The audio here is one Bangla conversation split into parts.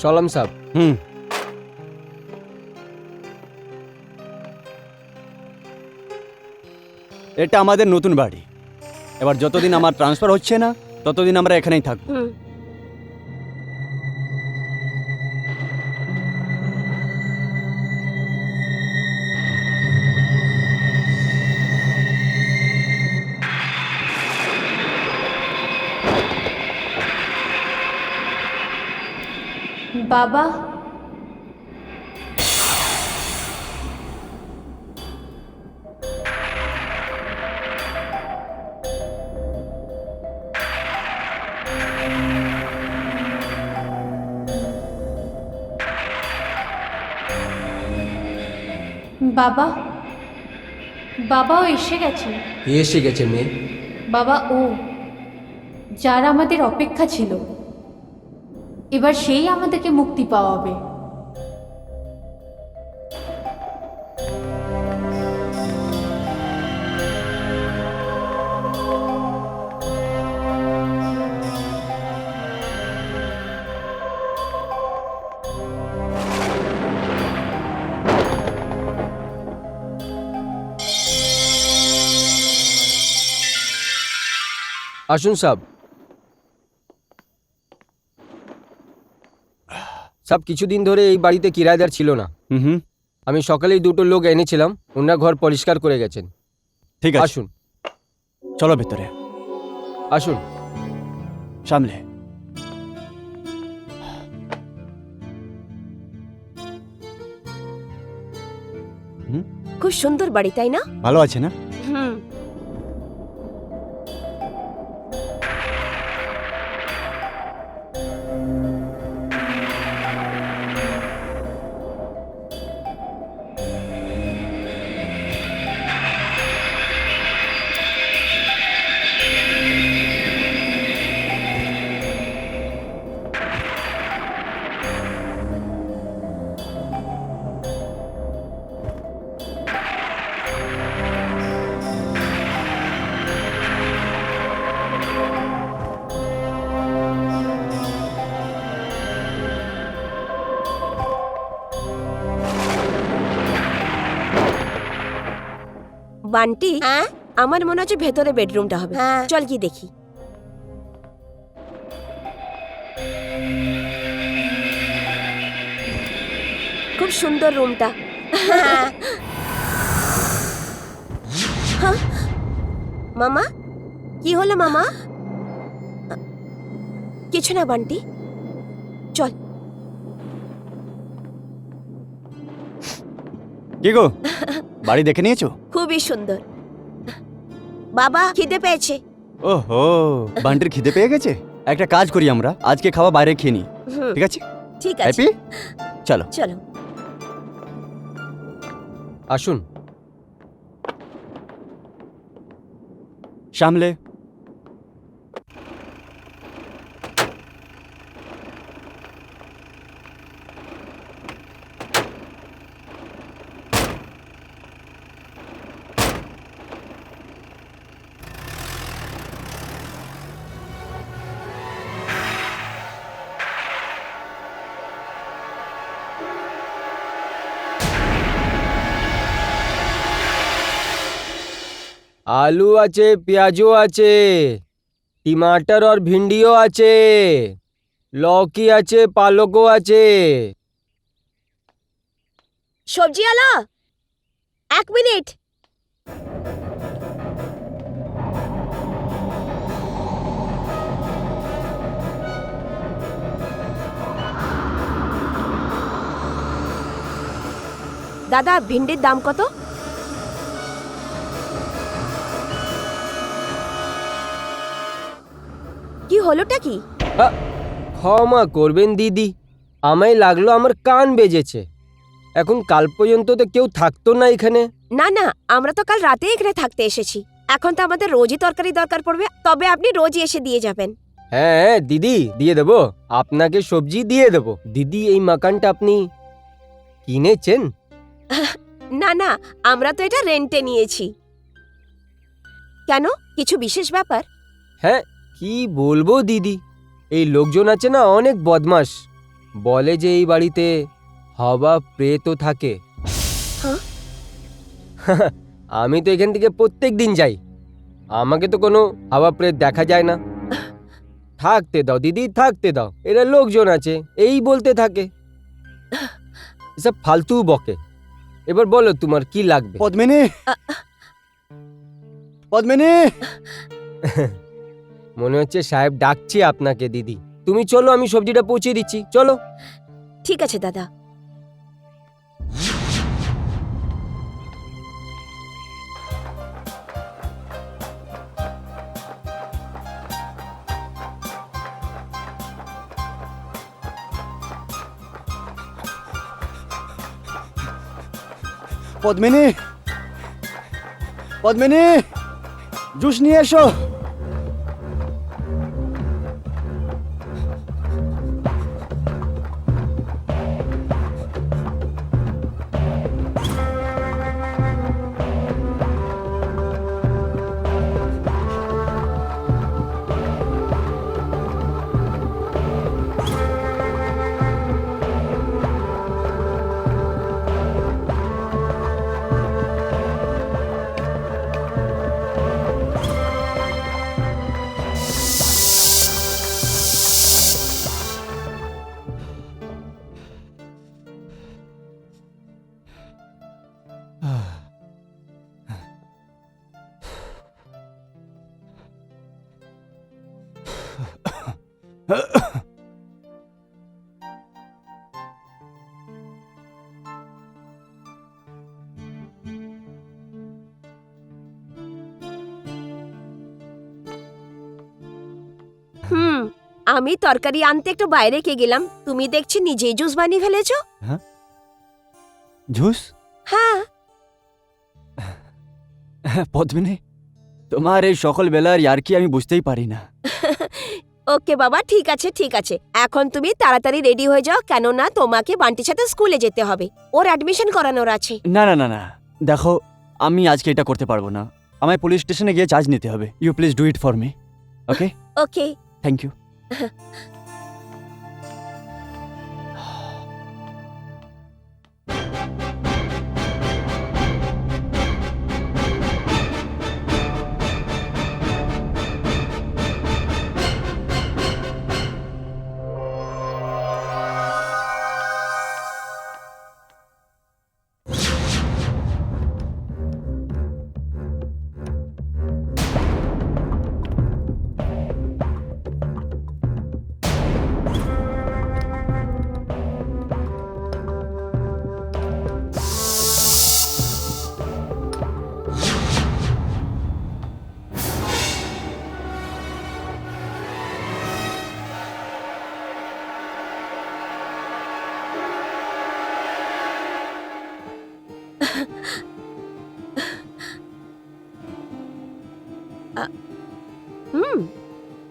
সলাম সাহেব। এটা আমাদের নতুন বাড়ি। এবার যতদিন আমার ট্রান্সফার হচ্ছে না ততদিন আমরা এখানেই থাকবো। বাবা, বাবা, বাবা ও এসে গেছে। কে এসে গেছে মেয়ে? বাবা ও, যার আমাদের অপেক্ষা ছিল, এবার সেই আমাদেরকে মুক্তি পাওয়াবে। আসুন সাহেব। সব কিছুদিন ধরে এই বাড়িতে কিরায়দার ছিল না। আমি সকালেই দুটো লোক এনেছিলাম, ওনারা ঘর পরিষ্কার করে গেছেন। ঠিক আছে, আসুন চলো ভেতরে। আসুন। সামলে। খুব সুন্দর বাড়ি, তাই না? ভালো আছে না? হুম। বান্টি, আমার মনে হচ্ছে ভেতরে বেডরুমটা হবে। চল গিয়ে দেখি। খুব সুন্দর রুমটা। হ্যাঁ? মামা, কি হলো মামা? কিছু না বান্টি, চল। কি গো, বাড়ি দেখে নিয়েছো? খুবই সুন্দর। বাবা, খিদে পেয়েছে। ওহো, বান্টির খিদে পেয়ে গেছে। একটা কাজ করি, আমরা আজকে খাওয়া বাইরে খেয়ে নিই। ঠিক আছে? ঠিক আছে, হ্যাপি? চলো চলো। আসুন। সামলে। आलू আছে, পেঁয়াজও আছে, टमाटर और भिंडियों আছে, लौकी আছে, পালকও আছে। সবজি আলা, 1 মিনিট। দাদা, ভিন্ডির দাম কত? কি হলোটা কি? ক্ষমা করবেন দিদি, আমায় লাগলো আমার কান বেজেছে। এখন কাল পর্যন্ত তো কেউ থাকতো না এখানে। না না, আমরা তো কাল রাতে এখানে থাকতে এসেছি। এখন তো আমাদের রোজই তরকারি দরকার পড়বে, তবে আপনি রোজই এসে দিয়ে যাবেন। হ্যাঁ দিদি, দিয়ে দেবো, আপনাকে সবজি দিয়ে দেবো। দিদি, এই মাকানটা আপনি কিনেছেন? না না, আমরা তো এটা রেন্টে নিয়েছি। কেন, কিছু বিশেষ ব্যাপার? হ্যাঁ, কি বলবো দিদি, এই লোকজন আছে না অনেক বদমাশ। বলে যে এই বাড়িতে হাওয়া প্রেতও থাকে। হ্যাঁ? আমি তো এখান থেকে প্রত্যেক দিন যাই, আমাকে তো কোনো হাওয়া প্রেত দেখা যায় না। থাকতে দাও দিদি, থাকতে দাও, এরা লোকজন আছে এই বলতে থাকে, এসব ফালতু বকে। এবার বলো তোমার কি লাগবে? পদ্মিনী, পদ্মিনী, মনে হচ্ছে সাহেব ডাকছে আপনাকে। দিদি তুমি চলো, আমি সবজিটা পৌঁছে দিচ্ছি, চলো। ঠিক আছে দাদা। পদ্মিনী, পদ্মিনী, জুস নিয়ে এসো। আমি তরকারি আনতে একটু বাইরে কে গেলাম, তুমি দেখছি নিজেই জুস বানিয়ে ফেলেছো। জুস? হ্যাঁ। পদ্মিনী, তোমার এই সকল বেলার ইয়ার্কি আমি বুঝতেই পারি না। ওকে বাবা, ঠিক আছে ঠিক আছে, এখন তুমি তাড়াতাড়ি রেডি হয়ে যাও, কেননা তোমাকে বান্টির সাথে স্কুলে যেতে হবে, ওর অ্যাডমিশন করানোর আছে। না না না না, দেখো আমি আজকে এটা করতে পারবো না, আমায় পুলিশ স্টেশনে গিয়ে চার্জ নিতে হবে। You please do it for me. Okay? Okay. Thank you.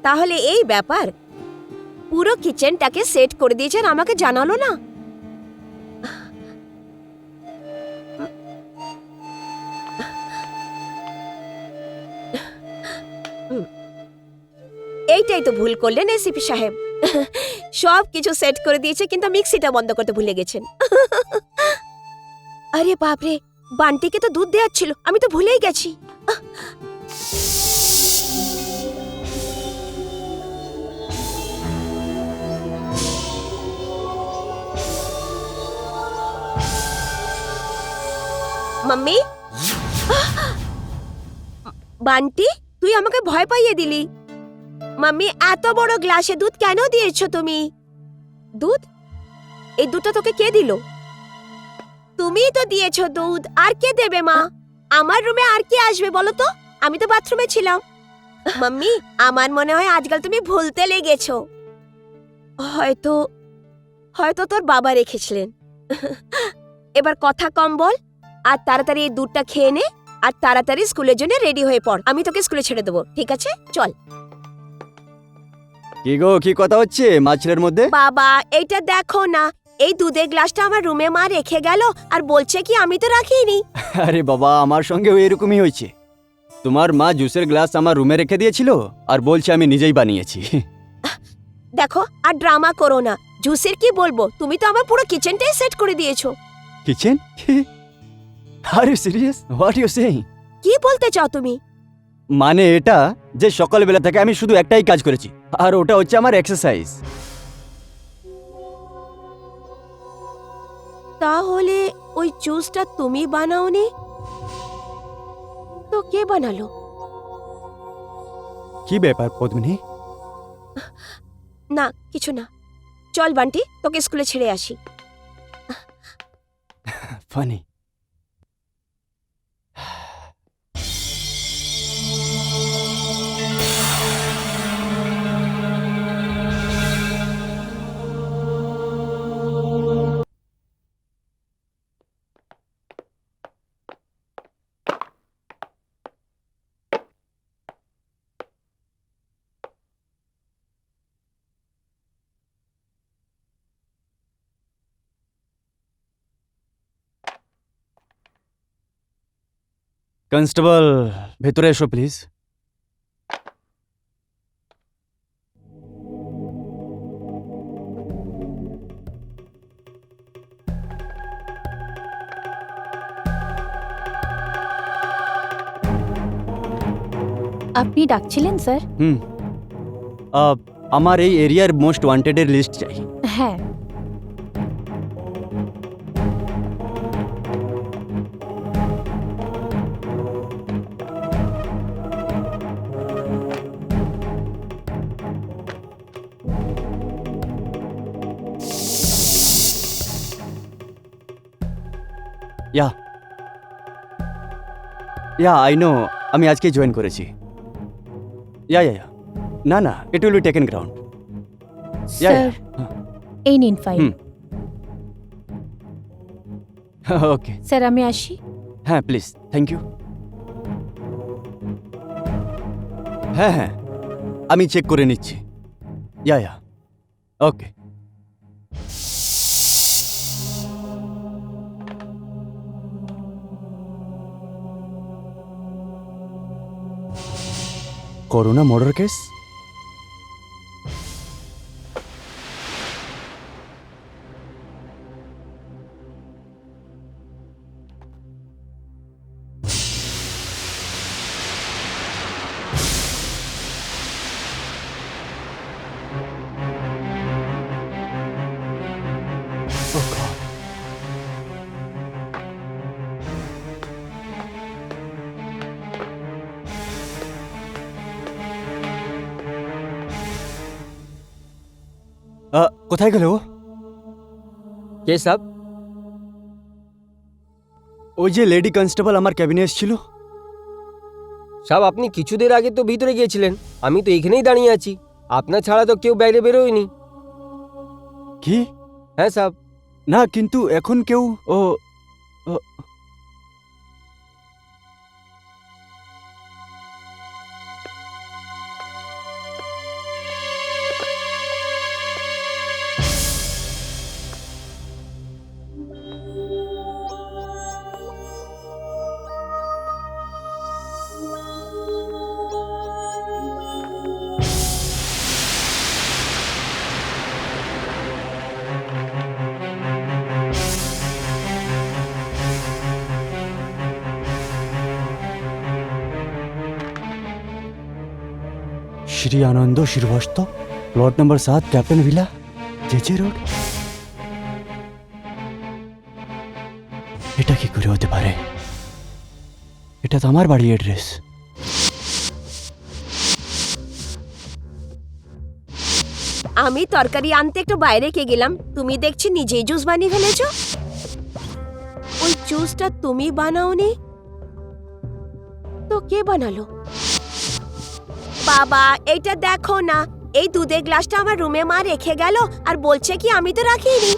তাহলে এই ব্যাপার, পুরো কিচেনটাকে সেট করে দিয়েছেন, আমাকে জানালো না। এইটাই তো ভুল করলেন এসিপি সাহেব, সব কিছু সেট করে দিয়েছে কিন্তু মিক্সিটা বন্ধ করতে ভুলে গেছেন। আরে বাপরে, বান্টিকে তো দুধ দেওয়ার ছিল, আমি তো ভুলেই গেছি। মাম্মি, বান্টি তুই আমাকে ভয় পাইয়ে দিলি। মাম্মি, এত বড় গ্লাসে দুধ কেন দিয়েছো তুমি? দুধ? এই দুধটা তোকে কে দিল? তুমিই তো দিয়েছো দুধ, আর কে দেবে মা? আমার রুমে আর কে আসবে বলো তো? আমি তো বাথরুমে ছিলাম। মাম্মি, আমার মনে হয় আজকাল তুমি ভুলতে লেগেছো, হয়তো হয়তো তোর বাবা রেখেছিলেন। এবার কথা কম বল, আর তাড়াতাড়ি এই দুধটা খেয়ে নে, আর তাড়াতাড়ি স্কুলের জন্য রেডি হয়ে পড়, আমি তোকে স্কুলে ছেড়ে দেবো, ঠিক আছে? চল। কি গো, কি কথা হচ্ছে মা ছেলের মধ্যে? বাবা, এইটা দেখো না, এই দুধের গ্লাসটা আমার রুমে মা রেখে গেল, আর বলছে কি আমি তো রাখিনি। আরে বাবা, আমার সঙ্গেও এরকমই হয়েছে। তোমার মা জুসের গ্লাস আমার রুমে রেখে দিয়েছিল আর বলছে আমি নিজেই বানিয়েছি। দেখো, আর ড্রামা করো না, জুসের কি বলবো, তুমি তো আমার পুরো কিচেনটাই সেট করে দিয়েছো। Kitchen? Are you serious? What you saying? কি বলতে চাও তুমি? মানে এটা যে সকালবেলা থেকে আমি শুধু একটাই কাজ করেছি, আর ওটা হচ্ছে আমার এক্সারসাইজ। তাহলে ওই জুসটা তুমি বানাওনি তো কে বানালো? কি ব্যাপার পদ্মিনী? না কিছু না, চল বান্টি তোকে স্কুলে ছেড়ে আসি। ফানি। কনস্টেবল, ভেতরে এসো প্লিজ। আপনি ডাকছিলেন স্যার? আমার এই এরিয়ার মোস্ট ওয়ান্টেডের লিস্ট চাই। হ্যাঁ। ইয়া ইয়া আই নো, আমি আজকেই জয়েন করেছি। ইয়া ইয়া ইয়া না না, it will be taken ground. Yeah sir এই নিন ফাইল। ওকে স্যার আমি আসি। হ্যাঁ প্লিজ, থ্যাংক ইউ। হ্যাঁ হ্যাঁ, আমি চেক করে নিচ্ছি। Yeah yeah okay. Corona murder case? কোথায় গেল ও? কে সাব? ওই যে লেডি কনস্টেবল আমার ক্যাবিনে এসেছিল। সাব আপনি কিছুদের আগে তো ভিতরে গিয়েছিলেন, আমি তো এখানেই দাঁড়িয়ে আছি। আপনার ছাড়া তো কেউ বাইরে বেরোয়নি। কি? হ্যাঁ সাব। না কিন্তু এখন কেউ ও Shri Anando Srivastava, plot number 7, captain villa, JJ road. এটা কি করে হতে পারে? এটা তো আমার বাড়ির অ্যাড্রেস। আমি তরকারি আনতে একটু বাইরে কে গেলাম, তুমি দেখছি নিজেই জুস বানিয়ে ফেলেছো। ওই জুসটা তুমি বানাওনি তো কে বানালো? বাবা এইটা দেখো না, এই দুধের গ্লাসটা আমার রুমে মা রেখে গেল আর বলছে কি আমি তো রাখিনি।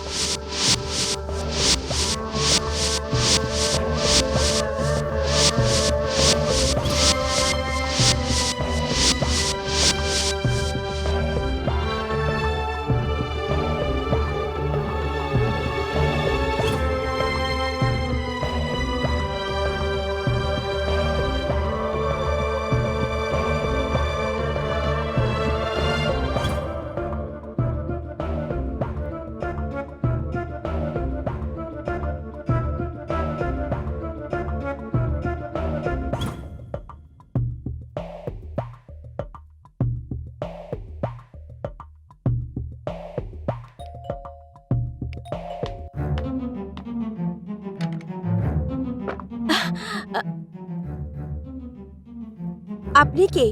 আপনি কে?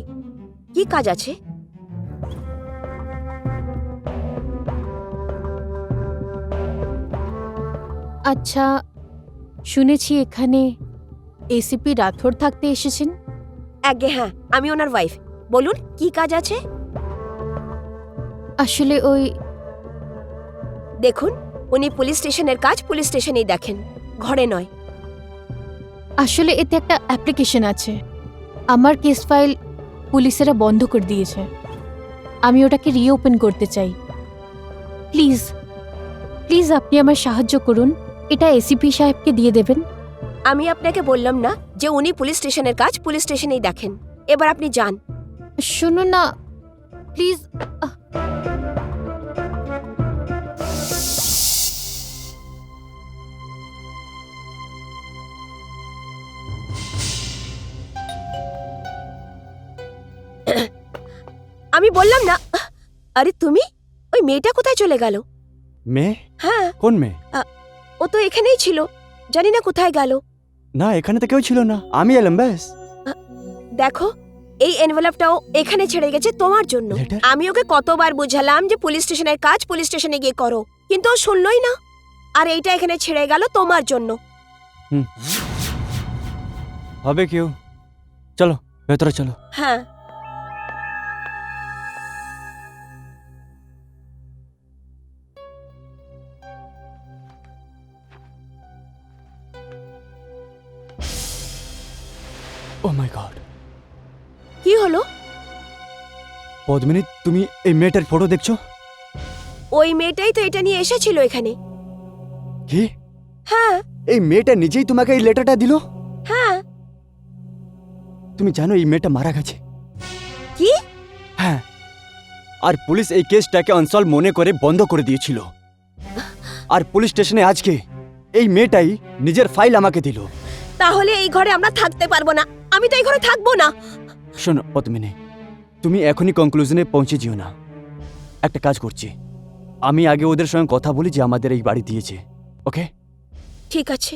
কি কাজ আছে? আচ্ছা, শুনেছি এখানে এসিপি রাথোর থাকতে এসেছেন। আগে হ্যাঁ, আমি ওনার ওয়াইফ। বলুন কি কাজ আছে? আসলে ওই দেখুন, উনি পুলিশ স্টেশনের কাজ পুলিশ স্টেশনেই দেখেন, ঘরে নয়। আসলে এতে একটা অ্যাপ্লিকেশন আছে। আমার কেস ফাইল পুলিশেরা বন্ধ করে দিয়েছে। আমি ওটাকে রিওপেন করতে চাই। প্লিজ প্লিজ আপনি আমার সাহায্য করুন। এটা এসিপি সাহেবকে দিয়ে দেবেন। আমি আপনাকে বললাম না যে উনি পুলিশ স্টেশনের কাজ পুলিশ স্টেশনেই দেখেন। এবার আপনি যান। শুনুন না প্লিজ। আমি বললাম না। আরে তুমি, ওই মেয়েটা কোথায় চলে গেল? মেয়ে? হ্যাঁ, কোন মেয়ে? ও তো এখানেই ছিল, জানি না কোথায় গেল। না, এখানে তো কেউ ছিল না, আমি এলাম ব্যাস। দেখো, এই এনভেলপটাও এখানে ছেড়ে গেছে তোমার জন্য। Letter? আমি ওকে কতবার বুঝালাম যে পুলিশ স্টেশনের কাজ পুলিশ স্টেশনে গিয়ে করো, কিন্তু ও শুনলই না। আর এইটা এখানে ছেড়ে গেল তোমার জন্য। হবে কেউ। চলো ভেতরে চলো। হ্যাঁ, ও মাই গড। কি হলো? পদ্মিনী, তুমি এই মেয়েটার ফটো দেখছো? ওই মেয়েটাই তো এটা নিয়ে এসেছিল এখানে। কি? হ্যাঁ এই মেয়েটা নিজেই তোমাকে এই লেটারটা দিল? হ্যাঁ। তুমি জানো এই মেয়েটা মারা গেছে? কি? হ্যাঁ, আর পুলিশ এই কেসটাকে আনসলভ মনে করে বন্ধ করে দিয়েছিল। আর পুলিশ স্টেশনে আজকে এই মেয়েটাই নিজের ফাইল আমাকে দিল। তাহলে এই ঘরে আমরা থাকতে পারবো না। আমি তো এই ঘরে থাকবো না। শোনো পদ্মিনী, তুমি এখনই কনক্লুশনে পৌঁছে যেও না। একটা কাজ করছি, আমি আগে ওদের সঙ্গে কথা বলি যে আমাদের এই বাড়ি দিয়েছে। ওকে? ঠিক আছে।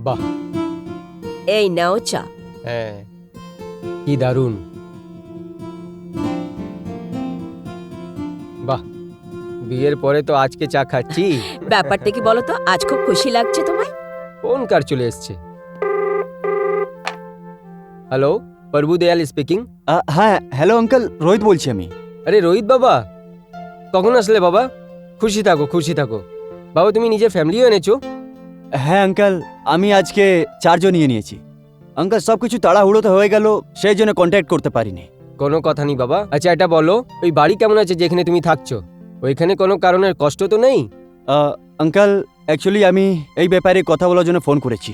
বাহ, এই নাও চা। হ্যাঁ, কি দারুণ। বাহ, বিয়ের পরে তো আজকে চা খাচ্ছি। ব্যাপারটা কি বলো তো, আজ খুব খুশি লাগছে তোমায়? কোন কার চলে এসছে? হ্যালো, প্রভু দয়াল স্পিকিং। হ্যাঁ, হ্যালো আঙ্কেল, রোহিত বলছি আমি। আরে রোহিত বাবা, কখন আসলে বাবা? খুশি থাকো, খুশি থাকো। বাবা, তুমি নিজের ফ্যামিলিও এনেছো? হ্যাঁ আঙ্কেল, আমি আজকে 4 জন নিয়ে নিয়েছি। আঙ্কেল, সব কিছু তাড়াহুড়োতে হয়ে গেল, সেই জন্য কন্ট্যাক্ট করতে পারিনি। কোনো কথা নেই বাবা। আচ্ছা এটা বলো, ওই বাড়ি কেমন আছে যেখানে তুমি থাকছো? ওইখানে কোনো কারণের কষ্ট তো নেই? আঙ্কেল, অ্যাকচুয়ালি আমি এই ব্যাপারে কথা বলার জন্য ফোন করেছি।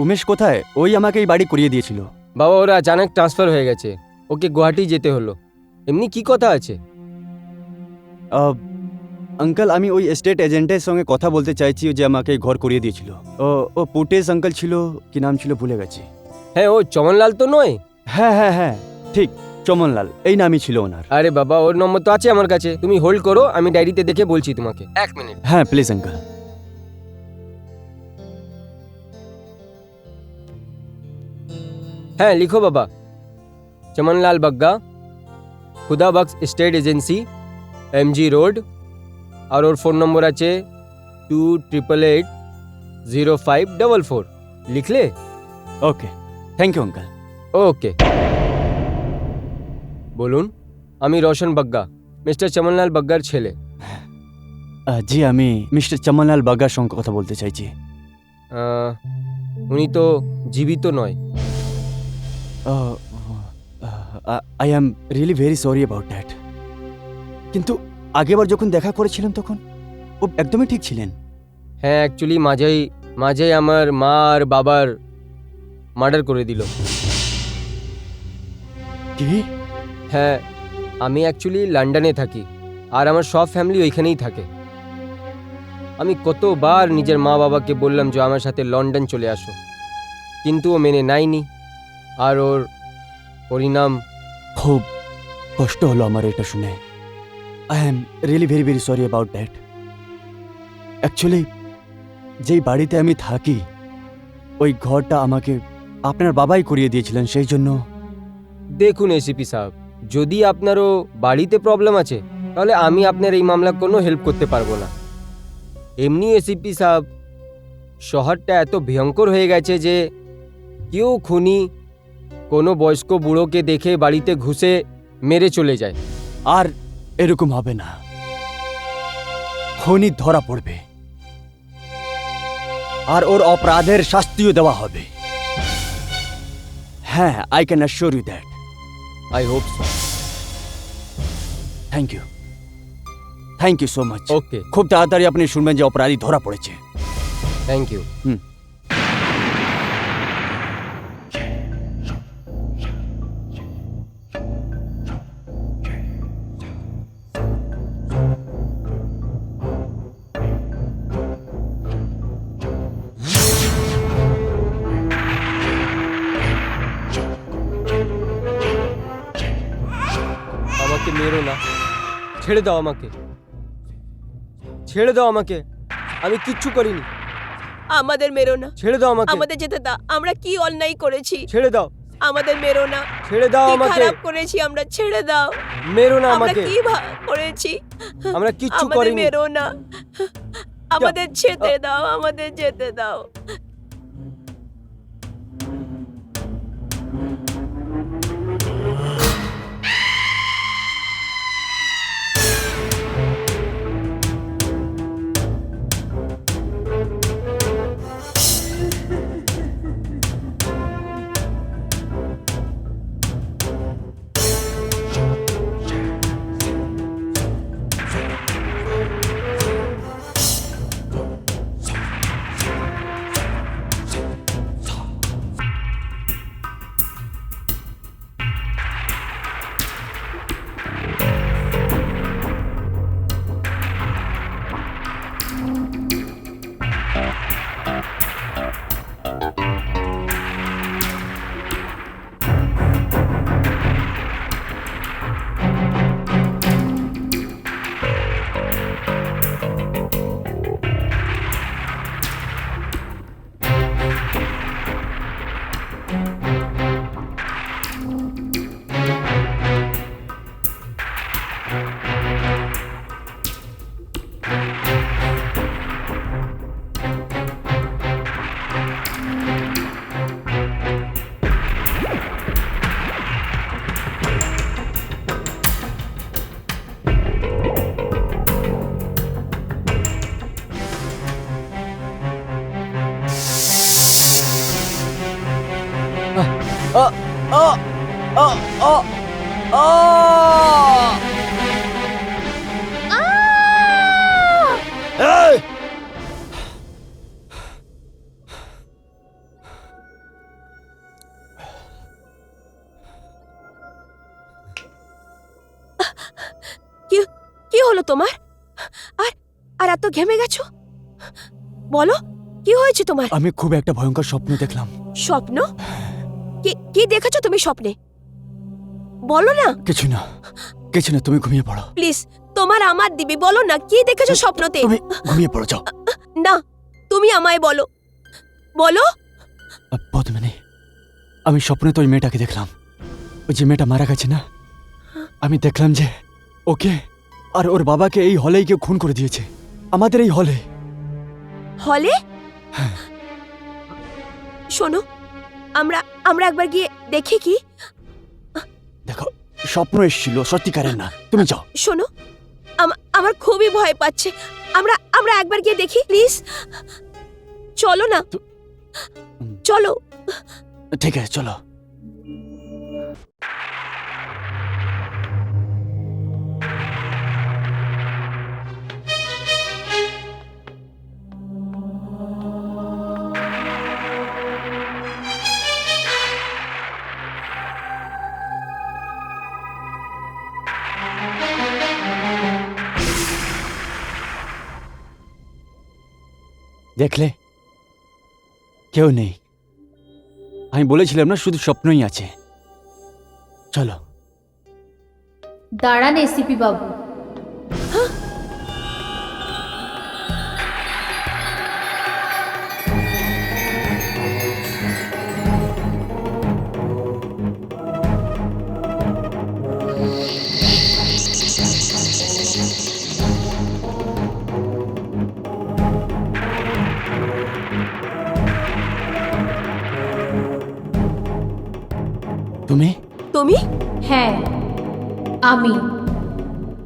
উমেশ কোথায়? ওই আমাকে এই বাড়ি করিয়ে দিয়েছিল। বাবা, ওরা আচানক ট্রান্সফার হয়ে গেছে, ওকে গুয়াহাটি যেতে হলো। এমনি কি কথা আছে? আঙ্কেল, আমি ওই এস্টেট এজেন্টের সঙ্গে কথা বলতে চাইছি যে আমাকে এই ঘর করিয়ে দিয়েছিল। ও পুটেশ আঙ্কেল ছিল, কি নাম ছিল ভুলে গেছি। হ্যাঁ, ও চমনলাল তো নয়? হ্যাঁ হ্যাঁ হ্যাঁ, ঠিক, চমনলাল এই নামই ছিল ওনার। আরে বাবা, ওর নম্বর তো আছে আমার কাছে, তুমি হোল্ড করো, আমি ডায়েরিতে দেখে বলছি তোমাকে। 1 মিনিট। হ্যাঁ প্লিজ আঙ্কেল। হ্যাঁ লিখো বাবা, Chamanlal Bagga, Khuda Bux state agency, MG road. আর ওর ফোন নম্বর আছে 28880544। লিখলে? Okay, thank you uncle. Okay. বলুন, আমি রোশন বাগ্গা, মিস্টার চমনলাল বাগ্গার ছেলে। জি, আমি মিস্টার চমনলাল বাগ্গার সঙ্গে কথা বলতে চাইছি। উনি তো জীবিত নয়। I am really very sorry about that. কিন্তু আগেবার যখন দেখা করেছিলাম তখন ও একদমই ঠিক ছিলেন। হ্যাঁ, অ্যাকচুয়ালি মাঝেই আমার মা আর বাবার মার্ডার করে দিল। কি? হ্যাঁ, আমি অ্যাকচুয়ালি লন্ডনে থাকি, আর আমার সব ফ্যামিলি ওইখানেই থাকে। আমি কতবার নিজের মা বাবাকে বললাম যে আমার সাথে লন্ডন চলে আসো, কিন্তু ও মেনে নেয়নি। আর ওর পরিণাম। খুব কষ্ট হলো আমার এটা শুনে। I am really very very sorry about that. Actually যেই বাড়িতে আমি থাকি ওই ঘরটা আমাকে আপনার বাবাই করিয়ে দিয়েছিলেন, সেই জন্য। দেখুন এসিপি সাহেব, যদি আপনারও বাড়িতে প্রবলেম আছে তাহলে আমি আপনার এই মামলা কোনো হেল্প করতে পারবো না। এমনি এসিপি সাহেব, শহরটা এত ভয়ঙ্কর হয়ে গেছে যে কেউ খুনি কোনো বয়স্ক বুড়োকে দেখে বাড়িতে ঘুষে মেরে চলে যায়। আর এরকম হবে না, খনি ধরা পড়বে আর ওর অপরাধের শাস্তিও দেওয়া হবে। হ্যাঁ, I can assure you that. I hope so. Thank you so much. Okay, খুব তাড়াতাড়ি আপনি শুনবেন যে অপরাধী ধরা পড়েছে। Thank you. আমাকে মেরো না, ছেড়ে দাও আমাকে, ছেড়ে দাও আমাকে, আমি কিচ্ছু করিনি। আমাদের মেরো না, ছেড়ে দাও আমাকে, আমাদের যেতে দাও। আমরা কি অন্যায় করেছি? ছেড়ে দাও, আমাদের মেরো না, ছেড়ে দাও কি আমাকে, খারাপ করেছি আমরা? ছেড়ে দাও। মেরো না আমরা আমাকে, কি করেছি? আমরা কিচ্ছু আমাদের করিনি। মেরো না, আমাদের যেতে দাও, আমাদের যেতে দাও। এই! কি হলো তোমার? আর আর এত ঘেমে গেছো? বলো, কি হয়েছে তোমার? আমি খুব একটা ভয়ঙ্কর স্বপ্ন দেখলাম। স্বপ্ন? কি দেখেছো তুমি স্বপ্নে? বলো না। কিছু না, তুমি ঘুমিয়ে পড়ো। প্লিজ, তোমার আমার দিবি, বলো না কি দেখেছো স্বপ্নতে? তুমি ঘুমিয়ে পড়ো, যাও। না, তুমি আমায় বলো, বলো। পদ্মিনী, আমি স্বপ্নে তো ওই মেয়েটাকে দেখলাম। ওই যে মেয়েটা মারা গেছে না, আমি দেখলাম যে ওকে আর ওর বাবাকে এই হলেই কেউ খুন করে দিয়েছে, আমাদের এই হলে। হলে? শোনো, আমরা একবার গিয়ে দেখি কি? দেখো, স্বপ্ন এসেছিল, সত্যিকারের না। তুমি যাও। শোনো, আমার খুবই ভয় পাচ্ছে। আমরা একবার গিয়ে দেখি, প্লিজ। চলো না, চলো। ঠিক আছে, চলো। দেখলে, কেউ নেই। আমি বলেছিলাম না, শুধু স্বপ্নই আছে। চলো। দাঁড়ান এসিপি বাবু, তুমি? তুমি? হ্যাঁ, আমি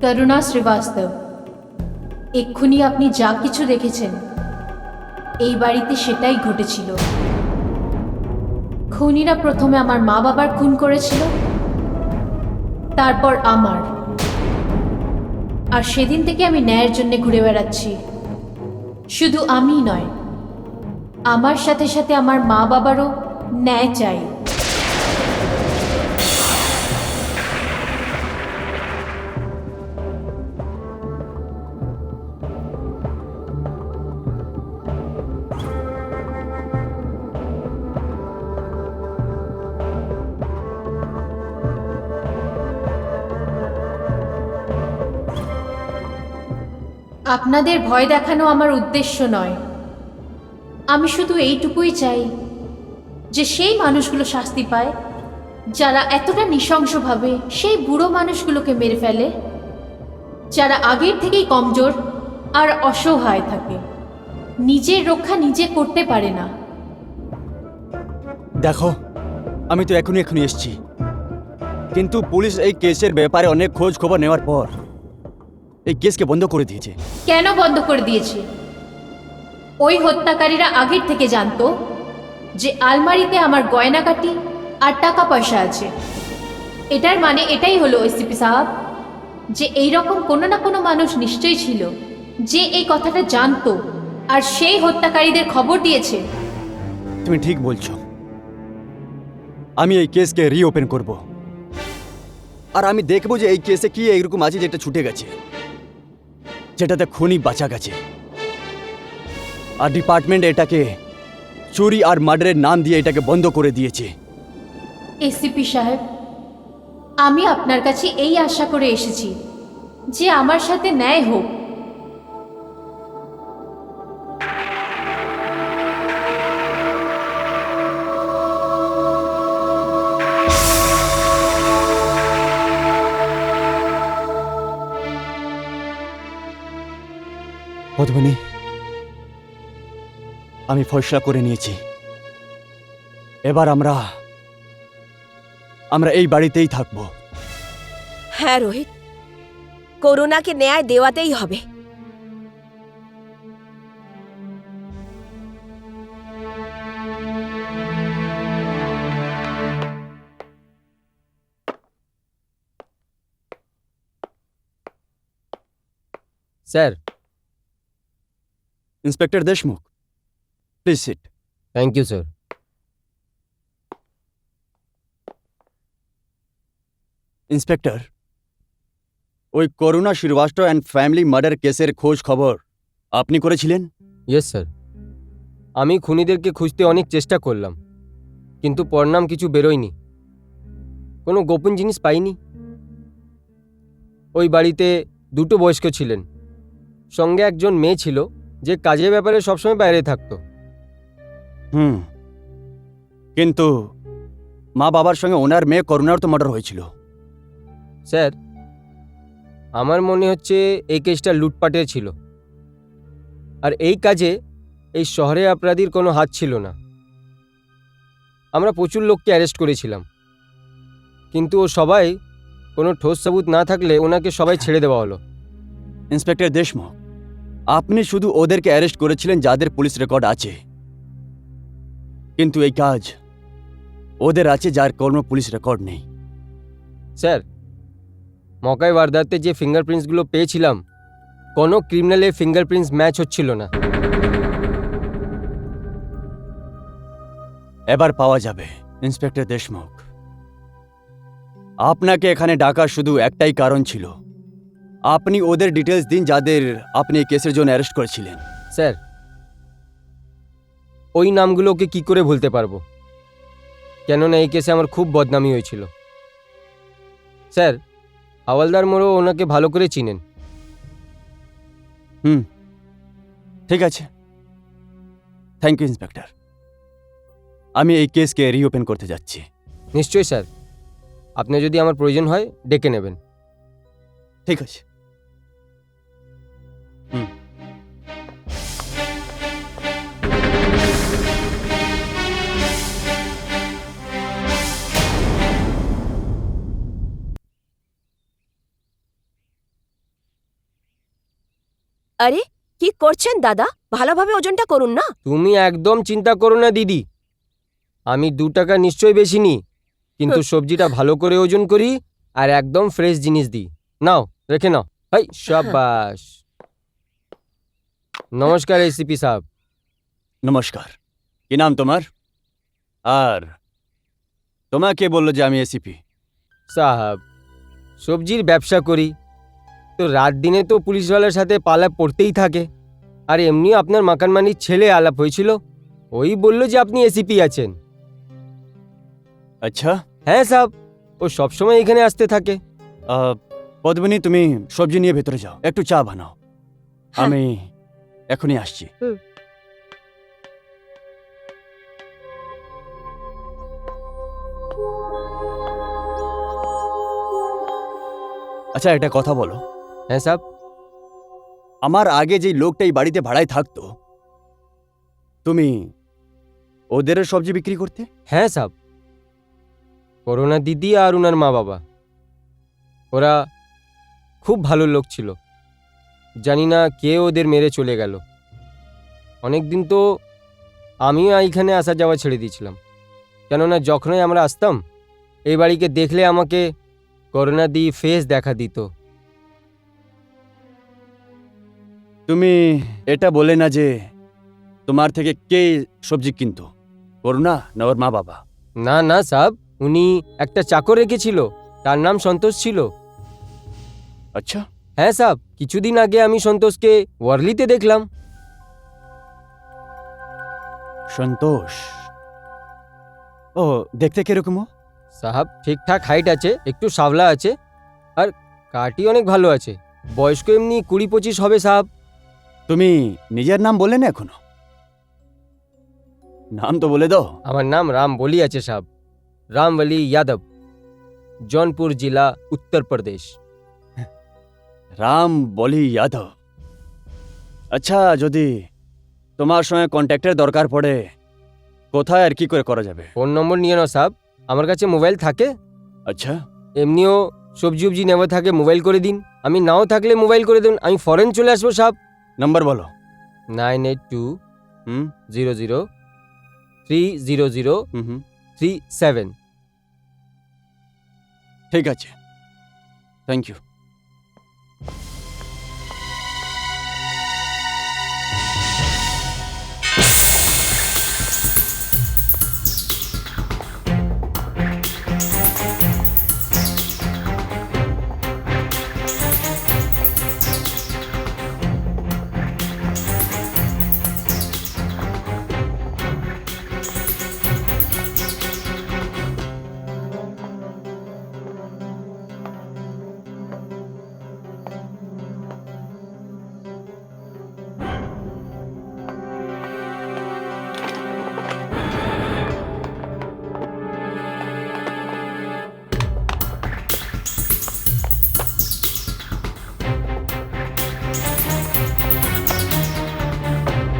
করুণা শ্রীবাস্তব। এক্ষুনি আপনি যা কিছু দেখেছেন এই বাড়িতে সেটাই ঘটেছিল। খুনিরা প্রথমে আমার মা বাবার খুন করেছিল, তারপর আমার। আর সেদিন থেকে আমি ন্যায়ের জন্য ঘুরে বেড়াচ্ছি। শুধু আমিই নয়, আমার সাথে সাথে আমার মা বাবারও ন্যায় চাই। আপনাদের ভয় দেখানো আমার উদ্দেশ্য নয়। আমি শুধু এইটুকুই চাই যে সেই মানুষগুলো শাস্তি পায় যারা এতটা নৃশংসভাবে সেই বুড়ো মানুষগুলোকে মেরে ফেলে, যারা আগের থেকেই কমজোর আর অসহায় থাকে, নিজের রক্ষা নিজে করতে পারে না। দেখো, আমি তো এখনই এসেছি, কিন্তু পুলিশ এই কেসের ব্যাপারে অনেক খোঁজ খবর নেওয়ার পর এই কেসকে বন্ধ করে দিয়েছে। কেন বন্ধ করে দিয়েছে? ওই হত্যাকারীরা আগের থেকে জানতো যে আলমারিতে আমার গয়নাকাটি আর টাকা পয়সা আছে। এটার মানে এটাই হলো এসিপি সাহেব যে এইরকম কোনো না কোনো মানুষ নিশ্চয়ই ছিল যে এই কথাটা জানতো আর সেই হত্যাকারীদের খবর দিয়েছে। তুমি ঠিক বলছো। আমি এই কেসকে রিওপেন করব, আর আমি দেখব যে এই কেসে কি এইরকম আছে যেটা ছুটে গেছে, যেটাতে খুনি বাঁচা গেছে। আর ডিপার্টমেন্ট এটাকে চুরি আর মার্ডারের নাম দিয়ে এটাকে বন্ধ করে দিয়েছে। এসিপি সাহেব, আমি আপনার কাছে এই আশা করে এসেছি যে আমার সাথে ন্যায় হোক। পদ্মিনী, আমি ফয়সলা করে নিয়েছি। এবার আমরা এই বাড়িতেই থাকবো। হ্যাঁ রোহিত, করুণাকে ন্যায় দেওয়াতেই হবে। Sir. Inspector Deshmukh, please sit. Thank you sir. Inspector, ওই Karuna Srivastava and family murder কেসের খোঁজ খবর আপনি করেছিলেন? Yes sir. আমি খুনিদেরকে খুঁজতে অনেক চেষ্টা করলাম, কিন্তু পরিণাম কিছু বেরোয়নি। কোনো গোপন জিনিস পাইনি। ওই বাড়িতে দুটো বয়স্ক ছিলেন, সঙ্গে একজন মেয়ে ছিল যে কাজের ব্যাপারে সবসময় বাইরে থাকতো। কিন্তু মা বাবার সঙ্গে ওনার মেয়ে করুণার তো মার্ডার হয়েছিল। স্যার, আমার মনে হচ্ছে এই কেসটা লুটপাটের ছিল, আর এই কাজে এই শহরে অপরাধীর কোনো হাত ছিল না। আমরা প্রচুর লোককে অ্যারেস্ট করেছিলাম, কিন্তু ও সবাই কোনো ঠোস সাবুত না থাকলে ওনাকে সবাই ছেড়ে দেওয়া হলো। ইন্সপেক্টর দেশমুখ, আপনি শুধু ওদেরকে অ্যারেস্ট করেছিলেন যাদের পুলিশ রেকর্ড আছে, কিন্তু এই কাজ ওদের আছে যার কোনো পুলিশ রেকর্ড নেই। স্যার, মকাই ওয়ারদাতে যে ফিঙ্গারপ্রিন্টসগুলো পেয়েছিলাম, কোনো ক্রিমিনালের ফিঙ্গারপ্রিন্টস ম্যাচ হচ্ছিল না। এবার পাওয়া যাবে। ইন্সপেক্টর দেশমুখ, আপনাকে এখানে ডাকার শুধু একটাই কারণ ছিল। আপনি ওদের ডিটেলস দিন যাদের আপনি এই কেসের জন্য অ্যারেস্ট করেছিলেন। স্যার, ওই নামগুলোকে কি করে ভুলতে পারবো, কেননা এই কেসে আমার খুব বদনামি হয়েছিল। স্যার, হাওয়ালদার মোড়ও ওনাকে ভালো করে চিনেন। ঠিক আছে, থ্যাংক ইউ ইন্সপেক্টর। আমি এই কেসকে রিওপেন করতে যাচ্ছি। নিশ্চয়ই স্যার, আপনি যদি আমার প্রয়োজন হয় ডেকে নেবেন। ঠিক আছে। আরে কি করছেন দাদা, ভালোভাবে ওজনটা করুন না। তুমি একদম চিন্তা করো না দিদি, আমি 2 টাকা নিশ্চয়ই বেশি নিই, কিন্তু সবজিটা ভালো করে ওজন করি আর একদম ফ্রেশ জিনিস দিই। নাও রেখে নাও। হাই শাবাশ। নমস্কার এসিপি সাহেব। নমস্কার। কি নাম তোমার? আর তোমাকে বললো যে আমি এসিপি? সাহেব সবজির ব্যবসা করি, তো রাত দিনে তো পুলিশওয়ালার সাথে পালা পড়তেই থাকে। আর এমনি আপনার মাকানমানির ছেলে আলাপ হয়েছিল, ওই বলল যে আপনি এসিপি আছেন। আচ্ছা। হ্যাঁ সাহেব, ও সবসময় এখানে আসতে থাকে। পদ্মিনী, তুমি সবজি নিয়ে ভেতরে যাও, একটু চা বানাও। হ্যাঁ। আমি এখনই আসছি। আচ্ছা, একটা কথা বলো, হ্যাঁ সাহেব। আমার আগে যে লোকটা এই বাড়িতে ভাড়ায় থাকতো, তুমি ওদের সবজি বিক্রি করতে? হ্যাঁ সাহেব, করোনা দিদি আর ওনার মা বাবা, ওরা খুব ভালো লোক ছিল। জানি না কে ওদের মেরে চলে গেল। অনেক দিন তো আমিও এইখানে আসা যাওয়া ছেড়ে দিয়েছিলাম, কেননা যখনই আমরা আসতাম এই বাড়িকে দেখলে আমাকে করোনা দি ফেস দেখা দিত। তুমি এটা বলে না যে তোমার থেকে কে সবজি কিনতো, করুণা না ওর মা বাবা? না না সাহেব, উনি একটা চাকর রেখেছিল, তার নাম সন্তোষ ছিল। আচ্ছা। হ্যাঁ সাহেব, কিছুদিন আগে আমি সন্তোষকে ওয়ারলিতে দেখলাম। সন্তোষ? ও দেখতে কিরকম ও? সাহাব ঠিকঠাক হাইট আছে, একটু সাবলা আছে, আর কাটি অনেক ভালো আছে। বয়স্ক এমনি 20-25 হবে সাহাব। তুমি নিজের নাম বলে না এখনো? নাম তো বলে দাও। আমার নাম রাম বলি আছে সাহাব, রামবলি যাদব, जौनपुर जिला उत्तर प्रदेश। রাম বলি যাদব। আচ্ছা, যদি তোমার সঙ্গে কন্ট্যাক্টের দরকার পড়ে, কোথায় আর কি করে করা যাবে? ফোন নম্বর নিয়ে নাও সাহাব, আমার কাছে মোবাইল থাকে। আচ্ছা। এমনিও সবজি উবজি নেওয়া থাকে, মোবাইল করে দিন। আমি নাও থাকলে মোবাইল করে দিন, আমি ফরেন চলে আসবো সাহাব। নাম্বার বলো। 9820030037। ঠিক আছে, থ্যাংক ইউ।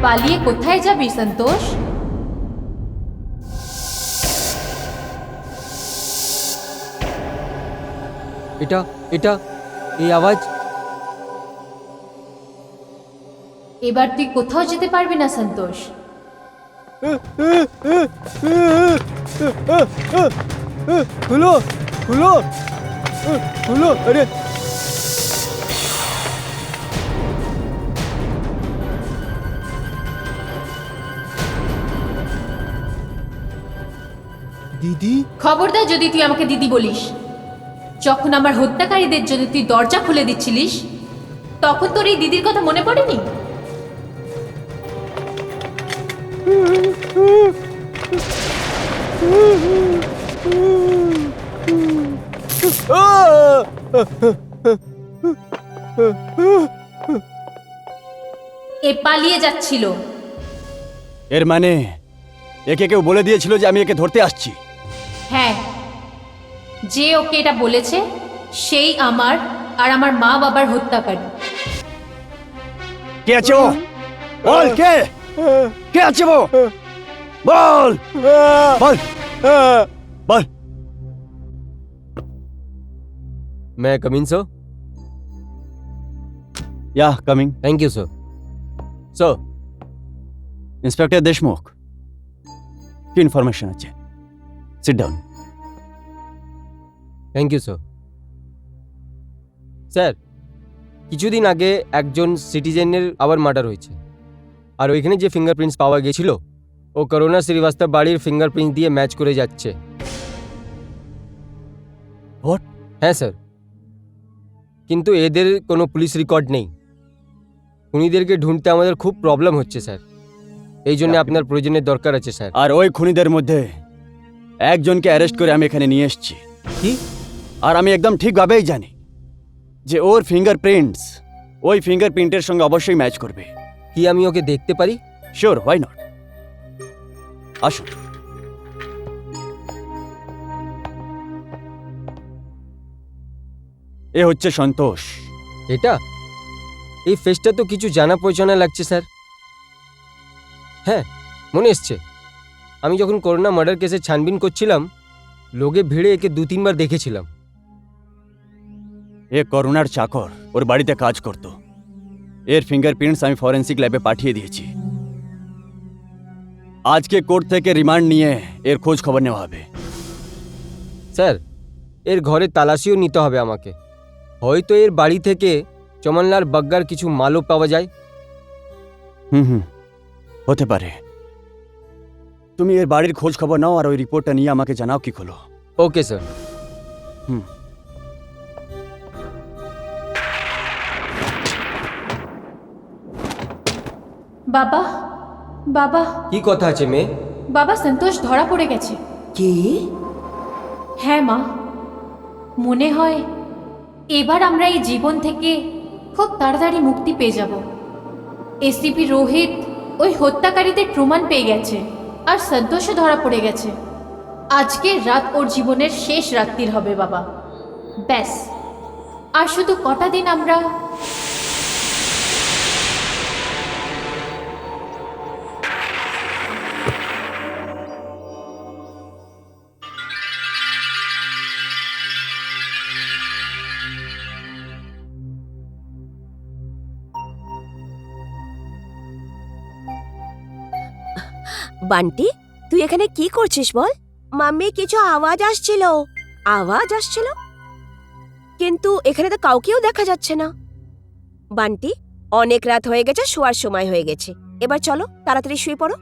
পালিয়ে কোথায় যাবি সন্তোষ? এটা এটা এই আওয়াজ। এবার তুই কোথাও যেতে পারবি না সন্তোষ। খুলো খুলো খুলো। আরে দিদি, খবরদার যদি তুই আমাকে দিদি বলিস। যখন আমার হত্যাকারীদের জন্য তুই দরজা খুলে দিচ্ছিলিস, তখন তোর এই দিদির কথা মনে পড়েনি? এ পালিয়ে যাচ্ছিল। এর মানে একে কেউ বলে দিয়েছিল যে আমি একে ধরতে আসছি? হ্যাঁ, যে ওকে এটা বলেছে সেই আমার আর আমার মা বাবার হত্যাকারী। কে আছে ও? বল, কে কে আছে ও? বল বল বল। May come in sir? Yeah coming. Thank you sir. So inspector Deshmukh কি ইনফরমেশন আছে? Sit down. Thank you sir. Sir, কিছুদিন আগে একজন সিটিজেনের আবার মার্ডার হয়েছে, আর ওইখানে যে ফিঙ্গারপ্রিন্টস পাওয়া গেছিল ও করোনা শ্রীবাস্তব বাড়ির ফিঙ্গারপ্রিন্ট দিয়ে ম্যাচ করে যাচ্ছে। What? হ্যাঁ স্যার, কিন্তু এদের কোনো পুলিশ রেকর্ড নেই। খুনিদেরকে ঢুঁড়তে আমাদের খুব প্রবলেম হচ্ছে স্যার, এই জন্য আপনার প্রয়োজনের দরকার আছে স্যার। আর ওই খুনিদের মধ্যে একজনকে অ্যারেস্ট করে আমি এখানে নিয়ে এসেছি। কি? আর আমি একদম ঠিকভাবেই জানি যে ওর ফিঙ্গারপ্রিন্টস ওই ফিঙ্গারপ্রিন্টের সঙ্গে অবশ্যই ম্যাচ করবে। কি আমি ওকে দেখতে পারি? Sure, why not? আসুন। এ হচ্ছে সন্তোষ। এটা এই ফেসটা তো কিছু জানা পৌঁছানা লাগছে স্যার। হ্যাঁ, মনে এসছে। আমি যখন করোনা মার্ডার কেসে ছানবিন করছিলাম, লোকে ভিড়ে একে 2-3 বার দেখেছিলাম। এ করুণার চাকর, ওর বাড়িতে কাজ করত। এর ফিঙ্গারপ্রিন্টস আমি ফরেন্সিক ল্যাবে পাঠিয়ে দিয়েছি। আজকে কোর্ট থেকে রিমান্ড নিয়ে এর খোঁজ খবর নেওয়া হবে। স্যার, এর ঘরে তালাশিও নিতে হবে আমাকে। হয়তো এর বাড়ি থেকে চমনলাল বাগ্গার কিছু মালও পাওয়া যায়। হুম, হতে পারে। তুমি এর বাড়ির খোঁজ খবর নাও আর ওই রিপোর্টটা নিয়ে আমাকে জানাও কি হলো। Okay sir. হুম। বাবা, বাবা, কি কথা আছে মেয়ে? বাবা, সন্তোষ ধরা পড়ে গেছে। কি? হ্যাঁ মা, মনে হয় এবার আমরা এই জীবন থেকে খুব তাড়াতাড়ি মুক্তি পেয়ে যাব। এসিপি রোহিত ওই হত্যাকারীদের প্রমাণ পেয়ে গেছে, আর সন্তোষও ধরা পড়ে গেছে। আজকের রাত ওর জীবনের শেষ রাত্রির হবে বাবা। ব্যাস, আর শুধু কটা দিন আমরা বান্টি, তুই এখানে কি করছিস বল? মাম্মি কিছু আওয়াজ আসছিল। আওয়াজ আসছিল, কিন্তু এখানে তো কাউকেও দেখা যাচ্ছে না। বান্টি, অনেক রাত হয়ে গেছে, শোয়ার সময় হয়ে গেছে। এবার চলো তাড়াতাড়ি শুয়ে পড়ো।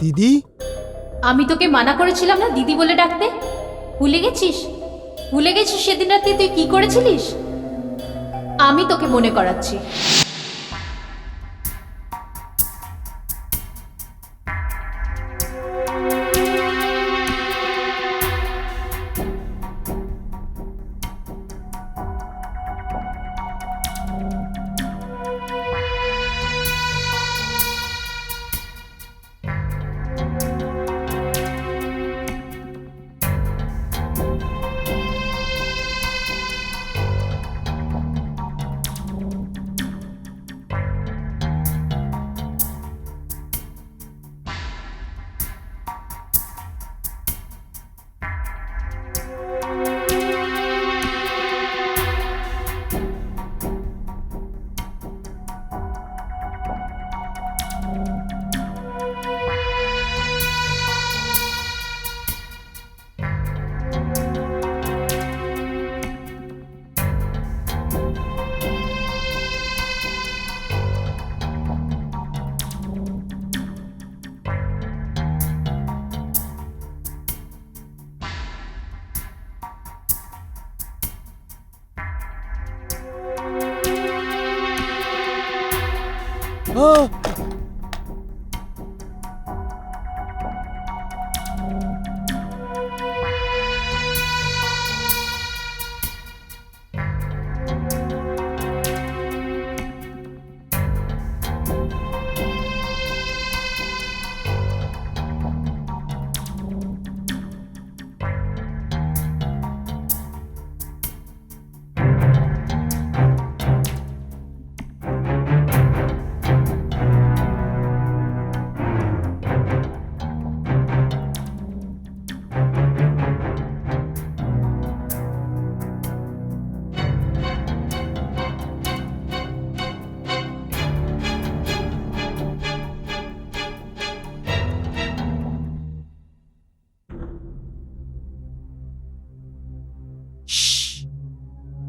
দিদি, আমি তোকে মানা করেছিলাম না দিদি বলে ডাকতে? ভুলে গেছিস? ভুলে গেছিস সেদিন রাতে তুই কি করেছিলিস? আমি তোকে মনে করাচ্ছি।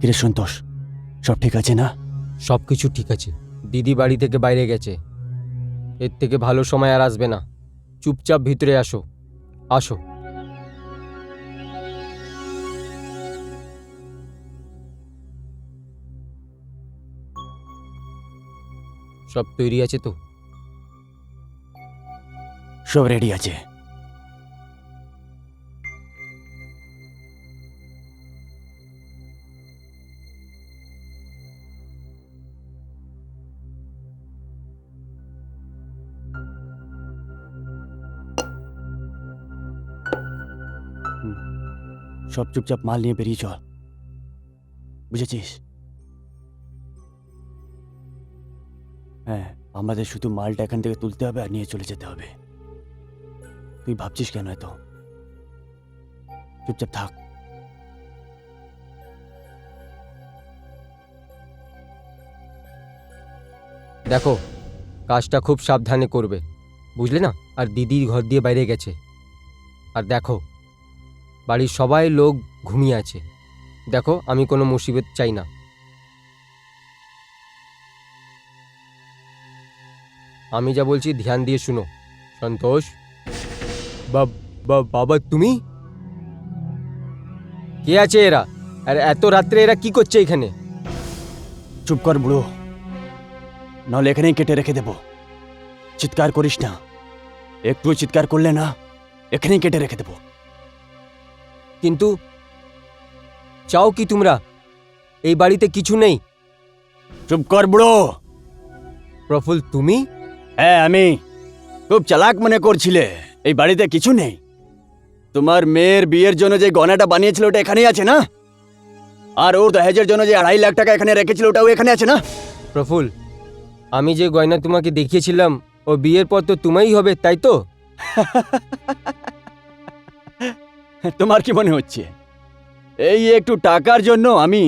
কিরে সন্তোষ, সব ঠিক আছে না? সব কিছু ঠিক আছে। দিদি বাড়ি থেকে বাইরে গেছে। এর থেকে ভালো সময় আর আসবে না। চুপচাপ ভিতরে আসো, আসো। সব তৈরি আছে তো? সব রেডি আছে। সব চুপচাপ মাল নিয়ে বেরিয়ে চল, বুঝেছিস? হ্যাঁ, আমাদের শুধু মালটা এখান থেকে তুলতে হবে আর নিয়ে চলে যেতে হবে। তুই ভাবছিস কেন এত? চুপচাপ থাক। দেখো, কাজটা খুব সাবধানে করবে, বুঝলে না? আর দিদি ঘর দিয়ে বাইরে গেছে। আর দেখো, বাড়ির সবাই লোক ঘুমিয়ে আছে। দেখো, আমি কোনো মুসিবত চাই না। আমি যা বলছি ধ্যান দিয়ে শুনো। সন্তোষ, বাবা তুমি? কে আছে এরা? আর এত রাত্রে এরা কি করছে এখানে? চুপ কর বুড়ো, নাহলে এখানেই কেটে রেখে দেব। চিৎকার করিস না, একটু চিৎকার করলে না এখানেই কেটে রেখে দেব। কিন্তু চাও কি তোমরা? এই বাড়িতে কিছু নেই। চুপ কর বুড়ো। প্রফুল, তুমি? হ্যাঁ, আমি। খুব চালাক মনে করছিলে এই বাড়িতে কিছু নেই। তোমার মেয়ের বিয়ের জন্য যে গয়নাটা বানিয়েছিল ওটা এখানেই আছে না? আর ওর দহেজের জন্য যে 2.5 লাখ টাকা এখানে রেখেছিল ওটাও এখানে আছে না? প্রফুল, আমি যে গয়না তোমাকে দেখিয়েছিলাম ও বিয়ের পর তো তোমারই হবে, তাই তো? তোমার কি মনে হচ্ছে এই একটু টাকার জন্য আমি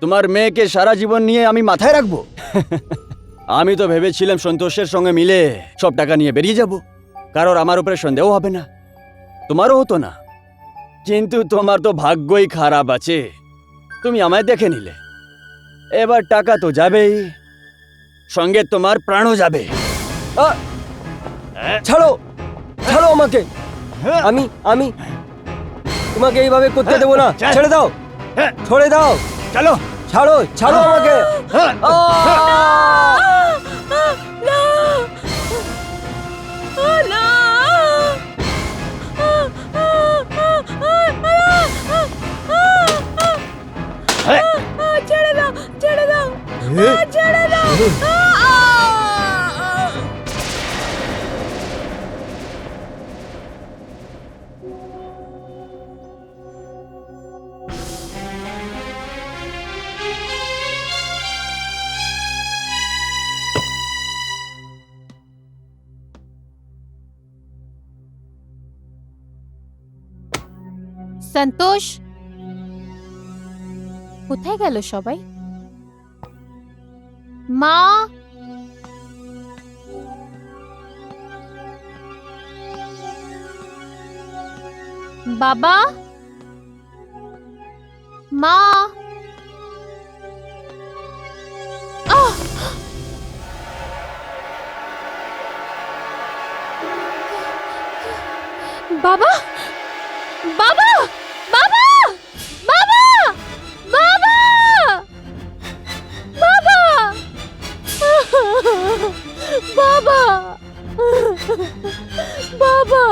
তোমার মেয়েকে সারা জীবন নিয়ে আমি মাথায় রাখবো? আমি তো ভেবেছিলাম সন্তোষের সঙ্গে মিলে সব টাকা নিয়ে বেরিয়ে যাব, কারোর আমার উপরে সন্দেহ হবে না, তোমারও হতো না। কিন্তু তোমার তো ভাগ্যই খারাপ আছে, তুমি আমায় দেখে নিলে। এবার টাকা তো যাবেই, সঙ্গে তোমার প্রাণও যাবে। ছাড়ো, ছাড়ো আমাকে। আমি আমি তোমাকে এইভাবে করতে দেবো না। ছেড়ে দাও, ছেড়ে দাও। চলো, ছাড়ো, ছাড়ো আমাকে। ছেড়ে দাও, ছেড়ে দাও, ছেড়ে দাও। সন্তোষ, কোথায় গেল সবাই? মা, বাবা, মা। বাবা, বাবা, বাবা, বাবা, বাবা, বাবা। বাবা বাবা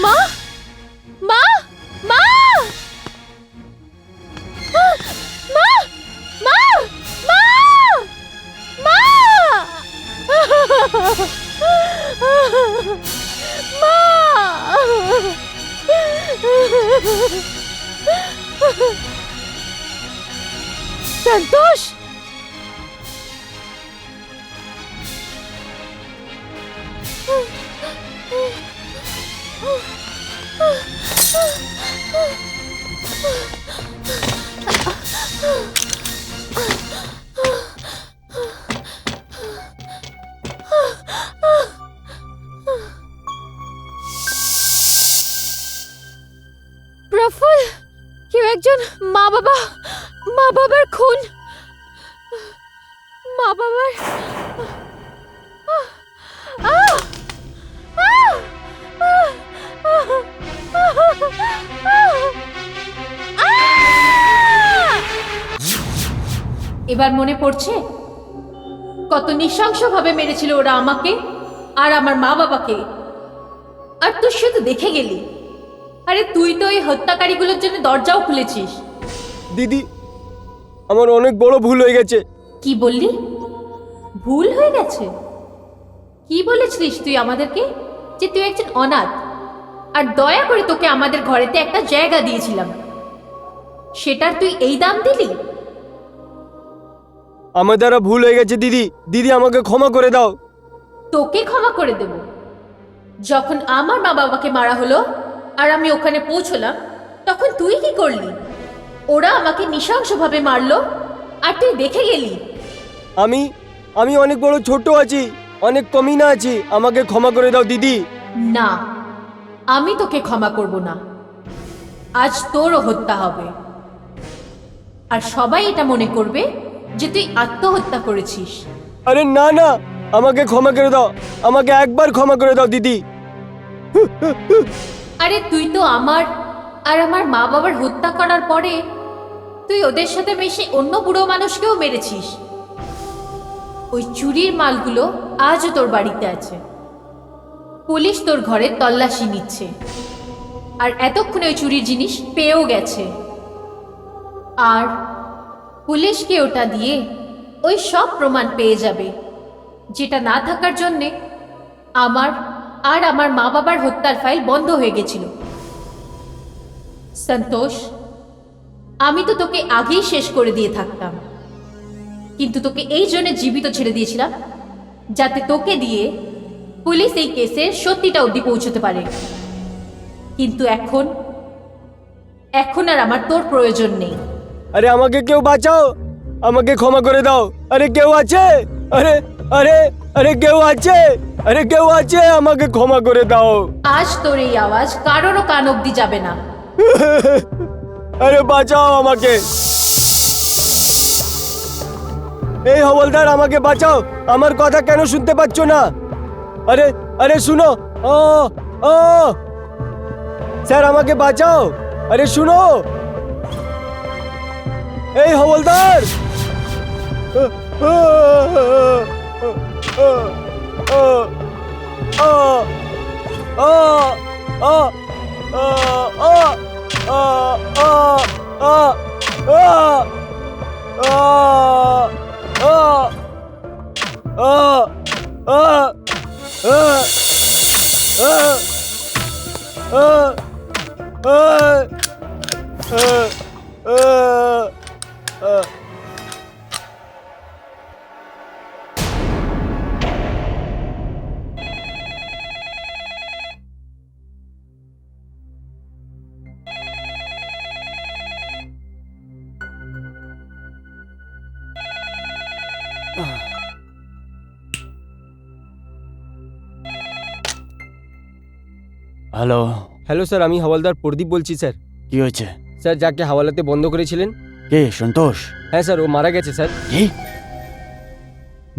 মা মা মা মা মা মা মা संतोष প্রফুল কেউ একজন মা বাবার খুন মা বাবার এবার মনে পড়ছে কত নৃশংসভাবে মেরেছিল ওরা আমাকে আর আমার মা বাবাকে, আর তুই শুধু দেখে গেলি। আরে তুই তো এই হত্যাকারীগুলোর জন্য দরজাও খুলেছিস। দিদি, আমার অনেক বড় ভুল হয়ে গেছে। কি বললি? ভুল হয়ে গেছে? কি বলেছিলিস তুই আমাদেরকে? যে তুই একজন অনাথ আর দয়া করে তোকে আমাদের ঘরেতে একটা জায়গা দিয়েছিলাম, সেটার তুই এই দাম দিলি? আমার দ্বারা ভুল হয়ে গেছে দিদি। দিদি, আমাকে ক্ষমা করে দাও। তোকে ক্ষমা করে দেব? যখন আমার মা বাবাকে মারা হলো আর আমি ওখানে পৌঁছলাম, তখন তুই কি করলি? ওরা আমাকে নৃশংসভাবে মারলো আর তুই দেখে গেলি। আমি অনেক বড় ছোট আছি, অনেক কমিনা আছি। আমাকে ক্ষমা করে দাও দিদি। না, আমি তোকে ক্ষমা করব না। আজ তোরও হত্যা হবে, আর সবাই এটা মনে করবে যে তুই আত্মহত্যা করেছিস। আরে না না, আমাকে ক্ষমা করে দাও। আমাকে একবার ক্ষমা করে দাও দিদি। আরে তুই তো আমার আর আমার মা বাবার হত্যা করার পরে তুই ওদের সাথে মিশে অন্য বুড়ো মানুষকেও মেরেছিস। ওই চুরির মালগুলো আজও তোর বাড়িতে আছে। পুলিশ তোর ঘরে তল্লাশি নিচ্ছে, আর এতক্ষণে ওই চুরির জিনিস পেয়েও গেছে। আর পুলিশকে ওটা দিয়ে ওই সব প্রমাণ পেয়ে যাবে, যেটা না থাকার জন্যে আমার আর আমার মা বাবার হত্যার ফাইল বন্ধ হয়ে গেছিল। সন্তোষ, আমি তো তোকে আগেই শেষ করে দিয়ে থাকতাম, কিন্তু তোকে এই জন্য জীবিত ছেড়ে দিয়েছিলাম যাতে তোকে দিয়ে পুলিশ এই কেসের সত্যিটা অবধি পৌঁছতে পারে। কিন্তু এখন আর আমার তোর প্রয়োজন নেই। আরে আমাকে কেউ বাঁচাও, আমাকে ক্ষমা করে দাও। আরে কেউ আছে? আরে আরে আরে কেউ আছে? আরে কেউ আছে? আমাকে ক্ষমা করে দাও। আজ তোর এই আওয়াজ কারোরও কান অবধি যাবে না। আরে বাঁচাও আমাকে। এই হবলদার, আমাকে বাঁচাও। আমার কথা কেন শুনতে পাচ্ছ না? আরে আরে শুনো। ও ও স্যার, আমাকে বাঁচাও। আরে শুনো, এই হবলদার। হ্যালো, হ্যালো স্যার, আমি হাওলাদার প্রদীপ বলছি স্যার। কি হয়েছে? স্যার, যাকে হাওলাতে বন্ধ করেছিলেন। কে? সন্তোষ? হ্যাঁ স্যার, ও মারা গেছে স্যার। কি?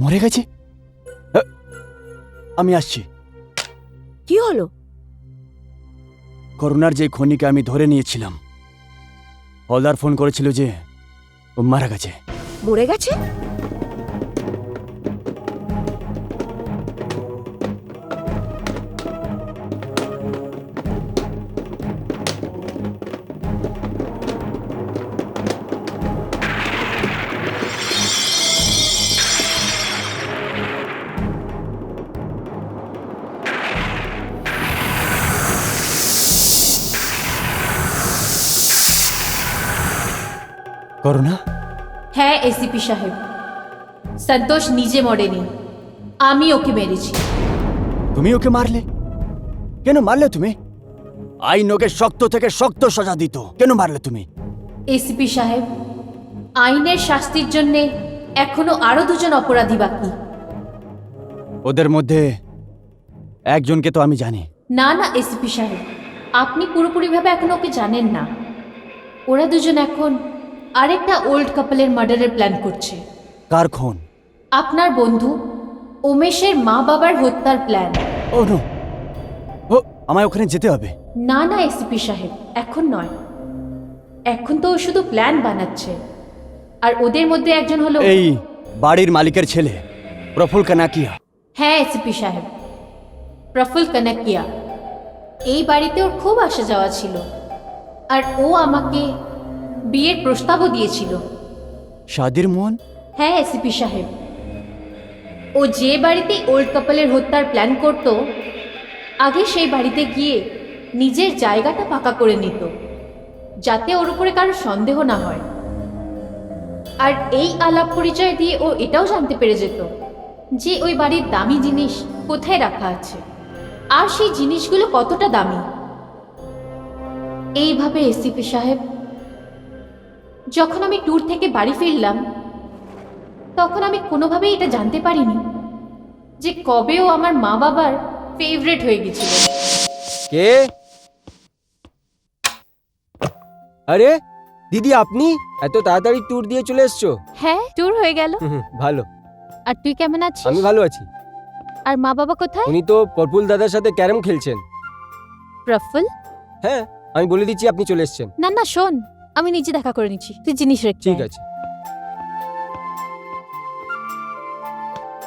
মরে গেছে? আমি আসছি। কি হলো? করোনার যে খনিকে আমি ধরে নিয়েছিলাম, হলদার ফোন করেছিল যে ও মারা গেছে। মরে গেছে? করোনা? হ্যাঁ এসিপি সাহেব, সন্তোষ নিজে মরেনি, আমি ওকে মেরেছি। তুমি ওকে মারলে? কেন মারলে তুমি? আইন ওকে শক্ত থেকে শক্ত সাজা দিত, কেন মারলে তুমি? এসিপি সাহেব, আইনের শাস্তির জন্য এখনো আরো দুজন অপরাধী বাকি। ওদের মধ্যে একজনকে তো আমি জানি। না না এসিপি সাহেব, আপনি পুরোপুরিভাবে এখন ওকে জানেন না। ওরা দুজন এখন আরেকটা ওল্ড কাপলের মার্ডারের প্ল্যান করছে। কার খুন? আপনার বন্ধু উমেশের মা বাবার হত্যার প্ল্যান। ও নো, ও আমায় ওখানে যেতে হবে। না না এসিপি সাহেব, এখন নয়। এখন তো ও শুধু প্ল্যান বানাচ্ছে। আর ওদের মধ্যে একজন হলো এই বাড়ির মালিকের ছেলে প্রফুল কানাকিয়া। হ্যাঁ এসিপি সাহেব, প্রফুল কানাকিয়া। এই বাড়িতে ওর খুব আসা যাওয়া ছিল, আর ও আমাকে বিয়ের প্রস্তাবও দিয়েছিল। শাদির মন? হ্যাঁ এসিপি সাহেব, ও যে বাড়িতে ওল্ড কাপলের হত্যার প্ল্যান করত, আগে সেই বাড়িতে গিয়ে নিজের জায়গাটা পাকা করে নিত, যাতে ওর উপরে কারো সন্দেহ না হয়। আর এই আলাপ পরিচয় দিয়ে ও এটাও জানতে পেরে যেত যে ওই বাড়ির দামি জিনিস কোথায় রাখা আছে, আর সেই জিনিসগুলো কতটা দামি। এইভাবে এসিপি সাহেব, যখন আমি ট্যুর থেকে বাড়ি ফিরলাম, তখন আমি কোনোভাবেই এটা জানতে পারিনি যে কবে ও আমার মা বাবার ফেভারিট হয়ে গেছিল। কে? আরে দিদি, আপনি এত তাড়াতাড়ি ট্যুর দিয়ে চলে এসছো? হ্যাঁ, ট্যুর হয়ে গেল। ভালো। আর তুই কেমন আছিস? আমি ভালো আছি। আর মা বাবা কোথায়? উনি তো প্রফুল দাদার সাথে ক্যারম খেলছেন। প্রফুল? হ্যাঁ, আমি বলে দিচ্ছি আপনি চলে এসছেন। না না শোন, আমি নিজে দেখা করে নিচ্ছি, তুই জিনিস রেখে ঠিক আছে।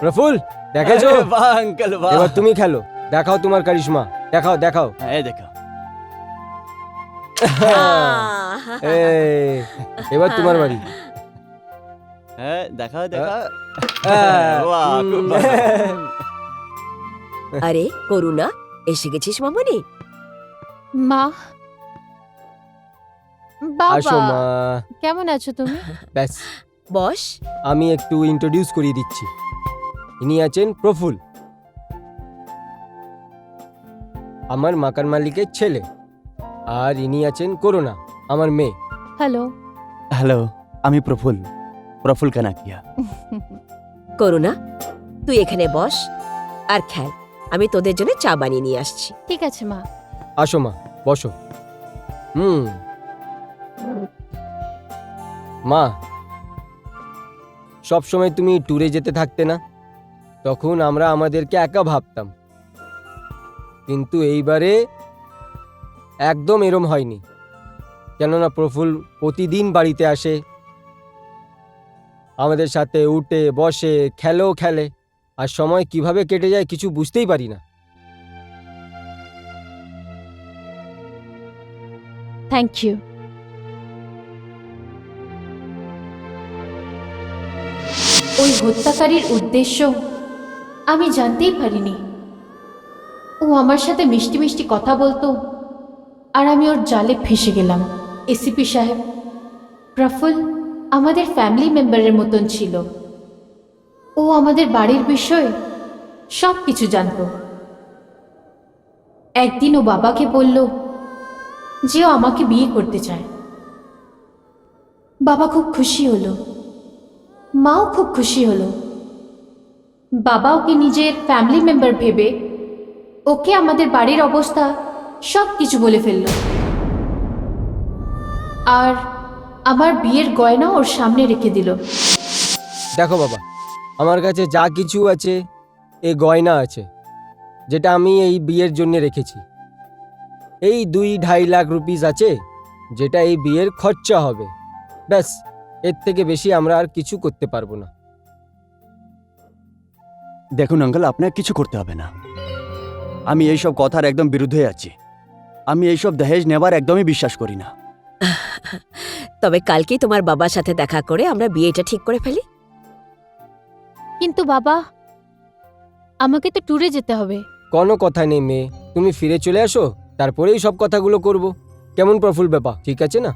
প্রফুল, দেখেছো? বাহ আঙ্কেল বাহ। এবার তুমি খেলো, দেখাও তোমার কারিশমা, দেখাও দেখাও। হ্যাঁ দেখা। এই, এবার তোমার বাড়ি। হ্যাঁ দেখা দেখা। বাহ, খুব ভালো। আরে করুণা, এসে গেছিস মামনি? মা, আসো বাবা, মা। কেমন আছো তুমি? ব্যাস, বস। আমি একটু ইন্ট্রোডিউস করিয়ে দিচ্ছি। ইনি আছেন প্রফুল, আমার মাকান মালিকের ছেলে। আর ইনি আছেন করুণা, আমার মেয়ে। হ্যালো। হ্যালো, আমি প্রফুল, প্রফুল কানাকিয়া। করুণা, তুই এখানে বস আর খেল, আমি তোদের জন্য চা বানিয়ে নিয়ে আসছি। ঠিক আছে মা। আসো মা, বসো। মা, সব সময় তুমি ট্যুরে যেতে থাকতে না, তখন আমরা আমাদেরকে একা ভাবতাম। কিন্তু এইবারে একদম এরম হয়নি, কেননা প্রফুল প্রতিদিন বাড়িতে আসে, আমাদের সাথে উঠে বসে, খেলেও খেলে, আর সময় কিভাবে কেটে যায় কিছু বুঝতেই পারি না। Thank you. ওই হত্যাকারীর উদ্দেশ্য আমি জানতেই পারিনি। ও আমার সাথে মিষ্টি মিষ্টি কথা বলতো, আর আমি ওর জালে ফেসে গেলাম। এসিপি সাহেব, প্রফুল আমাদের ফ্যামিলি মেম্বারের মতন ছিল। ও আমাদের বাড়ির বিষয়ে সব কিছু জানতো। একদিন ও বাবাকে বলল যে ও আমাকে বিয়ে করতে চায়। বাবা খুব খুশি হলো, মাও খুব খুশি হলো। বাবা ওকে নিজের ফ্যামিলি মেম্বার ভেবে ওকে আমাদের বাড়ির অবস্থা সব কিছু বলে ফেলল, আর আমার বিয়ের গয়না ওর সামনে রেখে দিল। দেখো বাবা, আমার কাছে যা কিছু আছে, এ গয়না আছে, যেটা আমি এই বিয়ের জন্য রেখেছি। এই 2-2.5 লাখ রুপিস আছে, যেটা এই বিয়ের খরচা হবে। ব্যাস, এর থেকে বেশি আমরা আর কিছু করতে পারবো না। দেখুন আঙ্কেল, আপনাকে কিছু করতে হবে না। আমি এইসব কথার একদম বিরুদ্ধে আছি। আমি এইসব দহেজ নেবার একদমই বিশ্বাস করি না। তবে কালকেই তোমার বাবার সাথে দেখা করে আমরা বিয়েটা ঠিক করে ফেলি। কিন্তু বাবা, আমাকে তো ট্যুরে যেতে হবে। কোনো কথা নেই মেয়ে, তুমি ফিরে চলে আসো, তারপরেই সব কথাগুলো করব। কেমন প্রফুল ব্যাপার, ঠিক আছে না?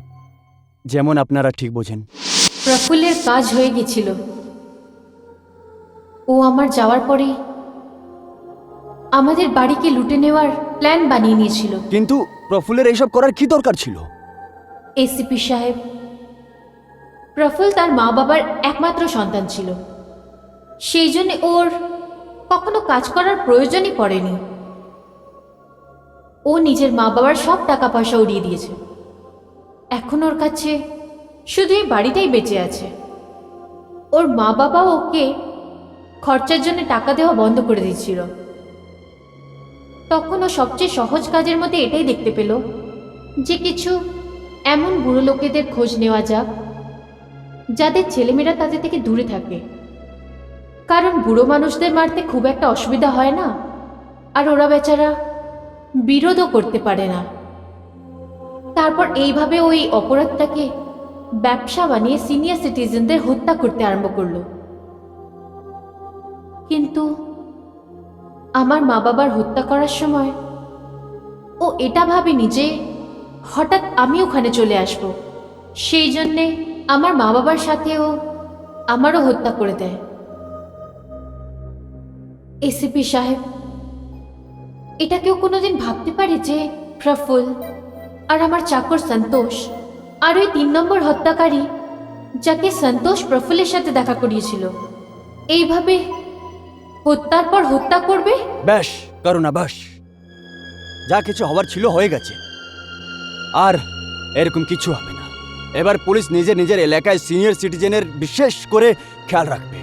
যেমন আপনারা ঠিক বোঝেন। প্রফুল্লের কাজ হয়ে গেছিল। ও আমার যাওয়ার পরেই আমাদের বাড়িকে লুটে নেওয়ার প্ল্যান বানিয়ে নিয়েছিল। কিন্তু প্রফুল্লের এইসব করার কি দরকার ছিল? এসিপি সাহেব, প্রফুল্ল তার মা বাবার একমাত্র সন্তান ছিল। সেই জন্য ওর কখনো কাজ করার প্রয়োজনই পড়েনি। ও নিজের মা বাবার সব টাকা পয়সা উড়িয়ে দিয়েছে। এখন ওর কাছে শুধু এই বাড়িটাই বেঁচে আছে। ওর মা বাবা ওকে খরচার জন্য টাকা দেওয়া বন্ধ করে দিচ্ছিল। তখন ও সবচেয়ে সহজ কাজের মধ্যে এটাই দেখতে পেল যে কিছু এমন বুড়ো লোকেদের খোঁজ নেওয়া যাক যাদের ছেলেমেয়েরা তাদের থেকে দূরে থাকে। কারণ বুড়ো মানুষদের মারতে খুব একটা অসুবিধা হয় না, আর ওরা বেচারা বিরোধও করতে পারে না। তারপর এইভাবে ওই অপরাধটাকে ব্যবসা বানিয়ে সিনিয়র সিটিজেনদের হত্যা করতে আরম্ভ করলো। কিন্তু আমার মা বাবার হত্যা করার সময় ও এটা ভাবেনি যে হঠাৎ আমি ওখানে চলে আসব। সেই জন্যে আমার মা বাবার সাথেও আমারও হত্যা করে দেয়। এসিপি সাহেব, এটা কেউ কোনোদিন ভাবতে পারে যে প্রফুল্ল আর আমার চাকর সন্তোষ আর ওই 3 নম্বর হত্যাকারী, যাকে সন্তোষ প্রফুল্লের সাথে দেখা করিয়েছিল, এইভাবে হত্যার পর হত্যা করবে? ব্যাস করো না, বাস। যা কিছু হওয়ার ছিল হয়ে গেছে, আর এরকম কিছু হবে না। এবার পুলিশ নিজের নিজের এলাকায় সিনিয়র সিটিজেনের বিশেষ করে খেয়াল রাখবে,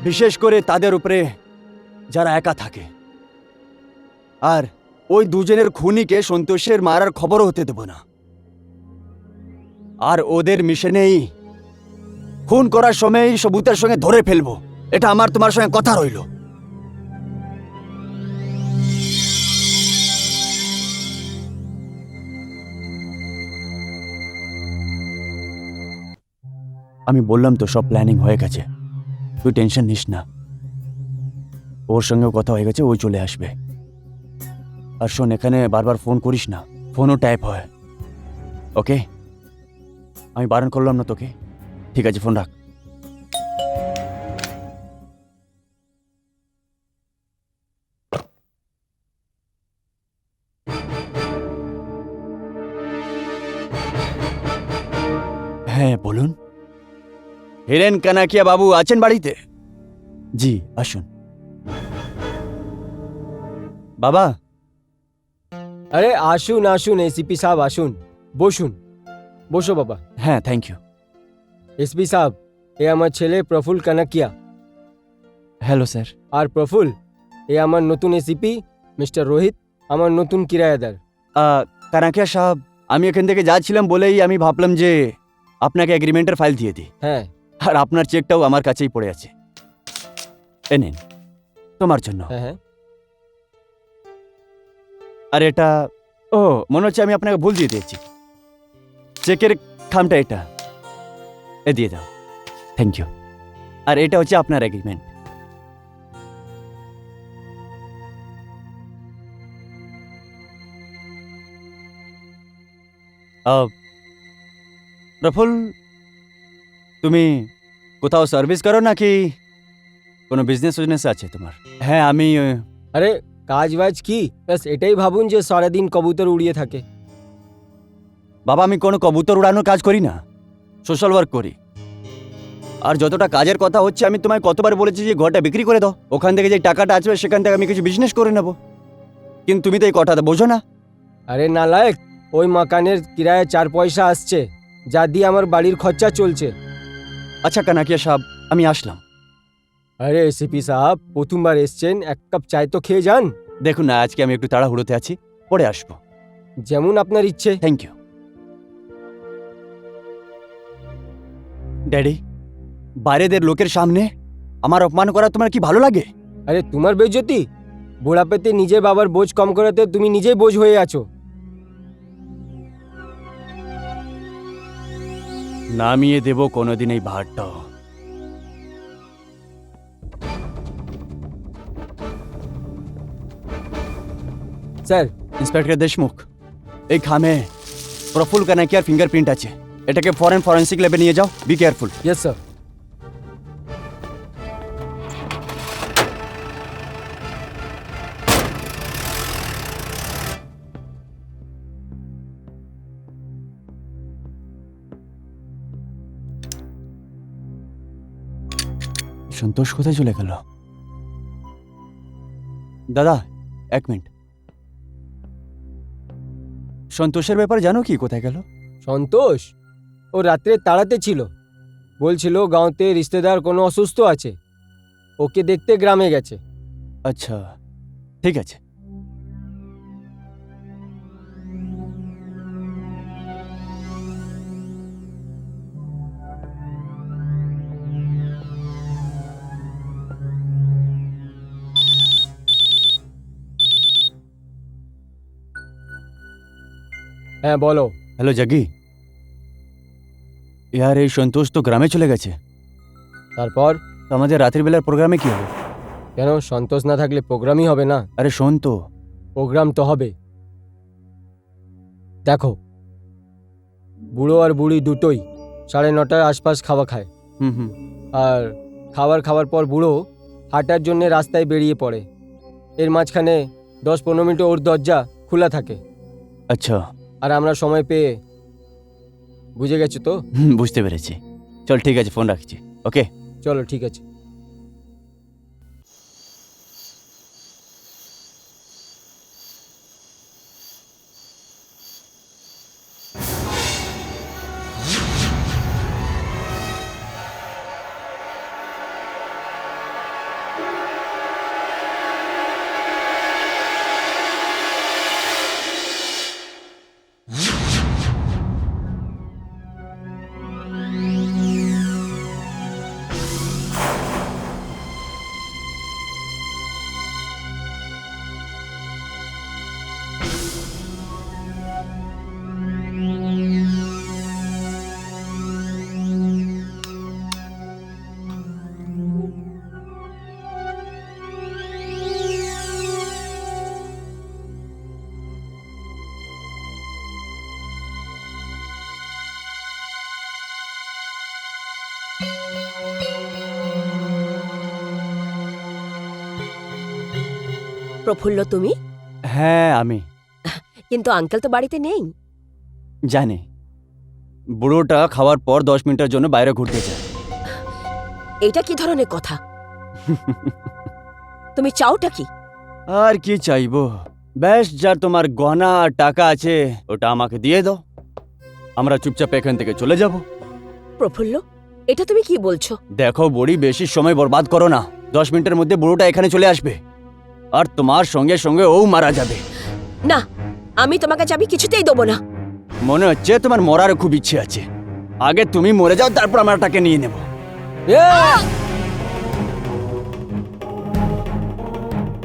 বিশেষ করে তাদের উপরে যারা একা থাকে। আর ওই দুজনের খুনিকে সন্তোষের মারার খবরও হতে দেব না। আর ওদের মিশনেই খুন করার সময় সবুতের সঙ্গে ধরে ফেলবো। এটা আমার তোমার সঙ্গে কথা রইল। আমি বললাম তো সব প্ল্যানিং হয়ে গেছে, তুই টেনশন নিস না। ওর সঙ্গেও কথা হয়ে গেছে, ওই চলে আসবে। আর শোন, এখানে বারবার ফোন করিস না, ফোনও টাইপ হয়। ওকে, আমি বারণ করলাম না তোকে? ঠিক আছে, ফোন রাখ। হ্যাঁ বলুন। হিরেন কানাকিয়া বাবু আছেন বাড়িতে? জি আসুন। বাবা, আরে আসুন আসুন এসিপি সাহেব, আসুন, বসুন, বসো বাবা। হ্যাঁ থ্যাংক ইউ। এসপি সাহেব, এ আমার ছেলে প্রফুল কানাকিয়া। Hello sir. আর প্রফুল, এ আমার নতুন এসিপি মিস্টার রোহিত, আমার নতুন কিরায়াদার। কানাকিয়া সাহেব, আমি এখান থেকে যাচ্ছিলাম বলেই আমি ভাবলাম যে আপনাকে এগ্রিমেন্টের ফাইল দিয়ে দিই। হ্যাঁ, আর আপনার চেকটাও আমার কাছেই পড়ে আছে, এ নিন তোমার জন্য। হ্যাঁ হ্যাঁ। আর এটা, ও মনে হচ্ছে আমি আপনাকে ভুল দিয়ে দিয়েছি। চেকের খামটা এটা, এ দিয়ে দাও। Thank you. আর এটা হচ্ছে আপনার এগ্রিমেন্ট। প্রফুল, তুমি কোথাও সার্ভিস করো নাকি কোনো বিজনেস আছে তোমার? হ্যাঁ আমি আরে কাজ বাজ কি, ব্যাস এটাই ভাবুন যে সারাদিন কবুতর উড়িয়ে থাকে। বাবা, আমি কোনো কবুতর উড়ানোর কাজ করি না, সোশ্যাল ওয়ার্ক করি। আর যতটা কাজের কথা হচ্ছে, আমি তোমায় কতবার বলেছি যে ঘরটা বিক্রি করে দাও, ওখান থেকে যে টাকাটা আসবে সেখান থেকে আমি কিছু বিজনেস করে নেব। কিন্তু তুমি তো এই কথাটা বোঝো না। আরে নালায়েক, ওই মাকানের কিরায়া 4 পয়সা আসছে, যা দিয়ে আমার বাড়ির খরচা চলছে। আচ্ছা কানাকিয়া সাহেব, আমি আসলাম। আরে এসিপি সাহেব, প্রথমবার এসছেন, 1 কাপ চায় তো খেয়ে যান। দেখুন না, আজকে আমি একটু তাড়াহুড়োতে আছি, পরে আসবো। যেমন আপনার ইচ্ছে। Thank you. ড্যাডি, বাইরেদের লোকের সামনে আমার অপমান করা তোমার কি ভালো লাগে? আরে তোমার বেজ্জতি? বুড়াপেতে নিজের বাবার বোঝ কম করাতে তুমি নিজেই বোঝ হয়ে আছো। নামিয়ে দেব কোনোদিন এই ভারটাও। স্যার, ইন্সপেক্টর দেশমুখ, এই খামে প্রফুল কানাকিয়ার ফিঙ্গারপ্রিন্ট আছে। এটাকে ফরেন্সিক ল্যাবে নিয়ে যাও। Be careful. Yes sir. Santosh কোথায় চলে গেল? দাদা, এক মিনিট। সন্তোষের ব্যাপার জানো কি, কোথায় গেল? সন্তোষ ও রাত্রে তাড়াতে ছিল, বলছিল গাঁওতে রিশতেদার কোনো অসুস্থ আছে, ওকে দেখতে গ্রামে গেছে। আচ্ছা, ঠিক আছে। হ্যাঁ বলো। হ্যালো জাগি, ইয়ার এই সন্তোষ তো গ্রামে চলে গেছে। তারপর? তো আমাদের রাতের বেলার প্রোগ্রামে কি হবে? কেন, সন্তোষ না থাকলে প্রোগ্রামই হবে না? আরে শোন তো। প্রোগ্রাম তো হবে। দেখো, বুড়ো আর বুড়ি দুটোই 9:30টার আশপাশ খাওয়া খায়। হুম। আর খাওয়ার পর বুড়ো হাঁটার জন্য রাস্তায় বেরিয়ে পড়ে। এর মাঝখানে 10-15 মিনিট ওর দরজা খোলা থাকে। আচ্ছা। আর আমরা সময় পেয়ে, বুঝে গেছো তো? বুঝতে পেরেছি। চল ঠিক আছে, ফোন রাখছি। ওকে, চলো ঠিক আছে। প্রফুল্ল, তুমি? হ্যাঁ আমি। কিন্তু আঙ্কেল তো বাড়িতে নেই। জানি, বুড়োটা খাওয়ার পর 10 মিনিটের জন্য বাইরে ঘুরতে যায়। এটা কি ধরনের কথা? তুমি চাওটা কি? আর কি চাইবো, বেশ যা তোমার গহনা আর টাকা আছে ওটা আমাকে দিয়ে দাও, আমরা চুপচাপ এখান থেকে চলে যাব। প্রফুল্ল, এটা তুমি কি বলছো? দেখো বুড়ি, বেশি সময় বরবাদ করো না। 10 মিনিটের মধ্যে বুড়োটা এখানে চলে আসবে আর তোমার সঙ্গে সঙ্গে ও মারা যাবে। না, আমি তোমাকে চাবি কিছুতেই দেবো না। মনে হচ্ছে তোমার মরার খুব ইচ্ছে আছে। আগে তুমি মরে যাও, তারপর আমরা টাকে নিয়ে নেব।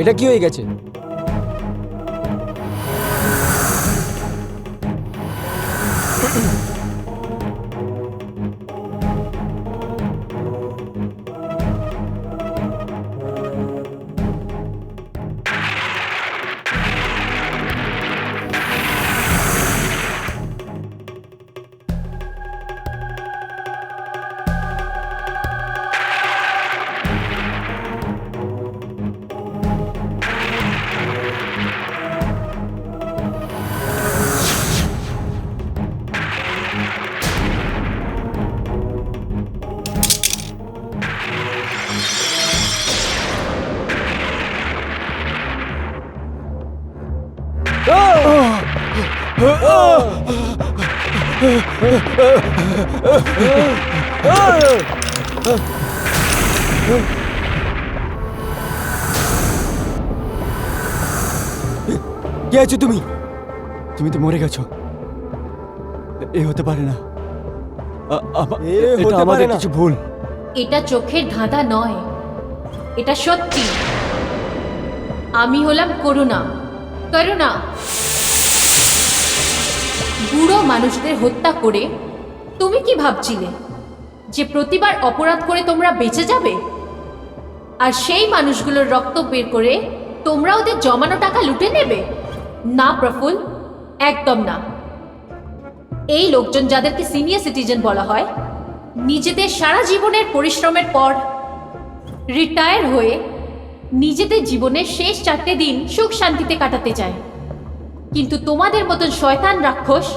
এটা কি হয়ে গেছে? কে আছো তুমি? তুমি তো মরে গেছো। এ হতে পারে না। এ এটা হতে আমাদের পারে না। কিছু ভুল। এটা চোখের ধাঁধা নয়, এটা সত্যি। আমি হলাম করুণা। করুণা বুড়ো মানুষদের হত্যা করে তুমি কি ভাবছিলে যে প্রতিবার অপরাধ করে তোমরা বেঁচে যাবে, আর সেই মানুষগুলোর রক্ত বের করে তোমরা ওদের জমানো টাকা লুটে নেবে? না প্রফুল, একদম না। এই লোকজন, যাদেরকে সিনিয়র সিটিজেন বলা হয়, নিজেদের সারা জীবনের পরিশ্রমের পর রিটায়ার হয়ে নিজেদের জীবনের শেষ 4টে দিন সুখ শান্তিতে কাটাতে চায়। কিন্তু তোমাদের মতন শয়তান রাক্ষস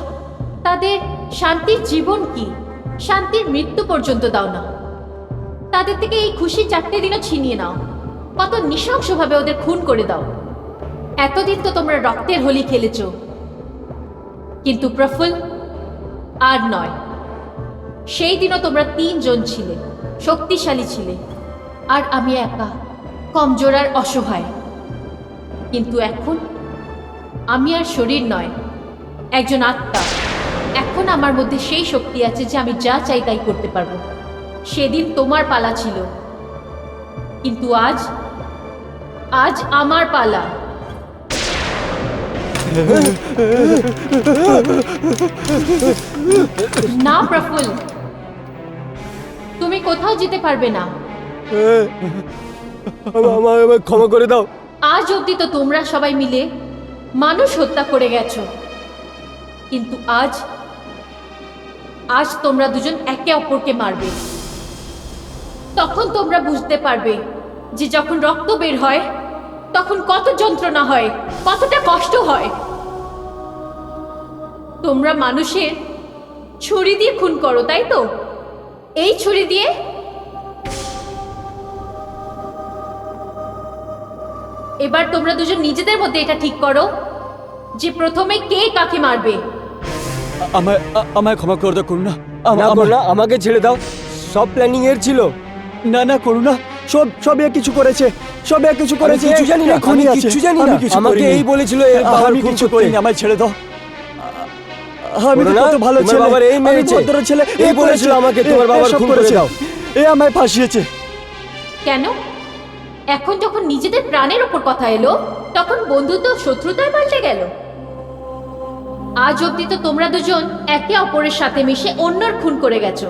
তাদের শান্তির জীবন কি, শান্তির মৃত্যু পর্যন্ত দাও না। তাদের থেকে এই খুশির 4টে দিনও ছিনিয়ে নাও। কত নৃশংসভাবে ওদের খুন করে দাও। এতদিন তো তোমরা রক্তের হোলি খেলেছ, কিন্তু প্রফুল আর নয়। সেই দিনও তোমরা 3 জন ছিলে, শক্তিশালী ছিলে, আর আমি একা, কমজোর আর অসহায়। কিন্তু এখন আমি আর শরীর নয়, একজন আত্মা। এখন আমার মধ্যে সেই শক্তি আছে যে আমি যা চাই তাই করতে পারবো। সেদিন তোমার পালা ছিল, কিন্তু আজ আজ আমার পালা। না প্রফুল, তুমি কোথাও যেতে পারবে না। আমায় ক্ষমা করে দাও। আজ অবধি তো তোমরা সবাই মিলে মানুষ হত্যা করে গেছো, কিন্তু আজ আজ তোমরা দুজন একে অপরকে মারবে। তখন তোমরা বুঝতে পারবে যে যখন রক্ত বের হয় তখন কত যন্ত্রণা হয়, কতটা কষ্ট হয়। তোমরা মানুষের ছুরি দিয়ে খুন করো, তাই তো? এই ছুরি দিয়ে? এবার তোমরা দুজন নিজেদের মধ্যে এটা ঠিক করো যে প্রথমে কে কাকে মারবে। আমায় ক্ষমা করে দাও করুণা। না করুণা, আমাকে ছেড়ে দাও। সব প্ল্যানিং এর ছিল। না না করুণা, সব এ কিছু করেছে, সব এ কিছু করেছে। কিছু জানি না, আমি কিচ্ছু জানি না। আমাকে এই বলেছিল এর বাবার আমি খুন কিছু করতে। করিনি, আমায় ছেড়ে দাও। আমি তো করুণা, কত ভালো তোমার ছেলে, বাবার এই আমি মেরেছে। ভদ্র ছেলে। এই বলেছিল আমাকে তোমার বাবার এসব খুন করে করেছে। দাও। এ আমায় ফাঁসিয়েছে। কেন? এখন যখন নিজেদের প্রাণের ওপর কথা এলো তখন বন্ধুত্ব শত্রুতায় পাল্টে গেল। আজ অব্দি তো তোমরা দুজন একে অপরের সাথে মিশে অন্যর খুন করে গেছো।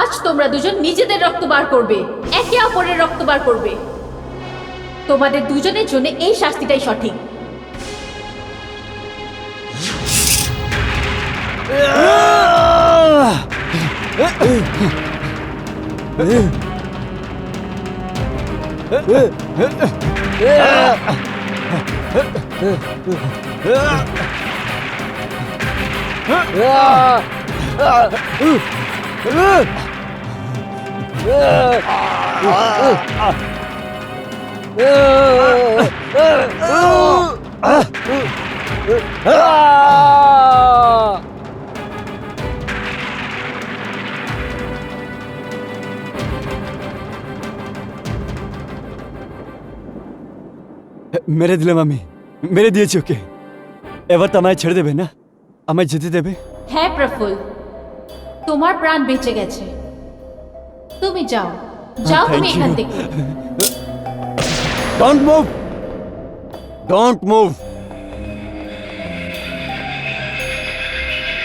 আজ তোমরা দুজন নিজেদের রক্ত বার করবে, একে অপরের রক্ত বার করবে। তোমাদের দুজনের জন্য এই শাস্তিটাই সঠিক। মেরে দিলাম আমি, মেরে দিয়েছি ওকে। এবার তো আমায় ছেড়ে দেবে না, আমায় যেতে দেবে? হ্যাঁ প্রফুল, তোমার প্রাণ বেঁচে গেছে। তুমি যাও, যাও তুমি Thank এখান you. থেকে। Don't move, don't move.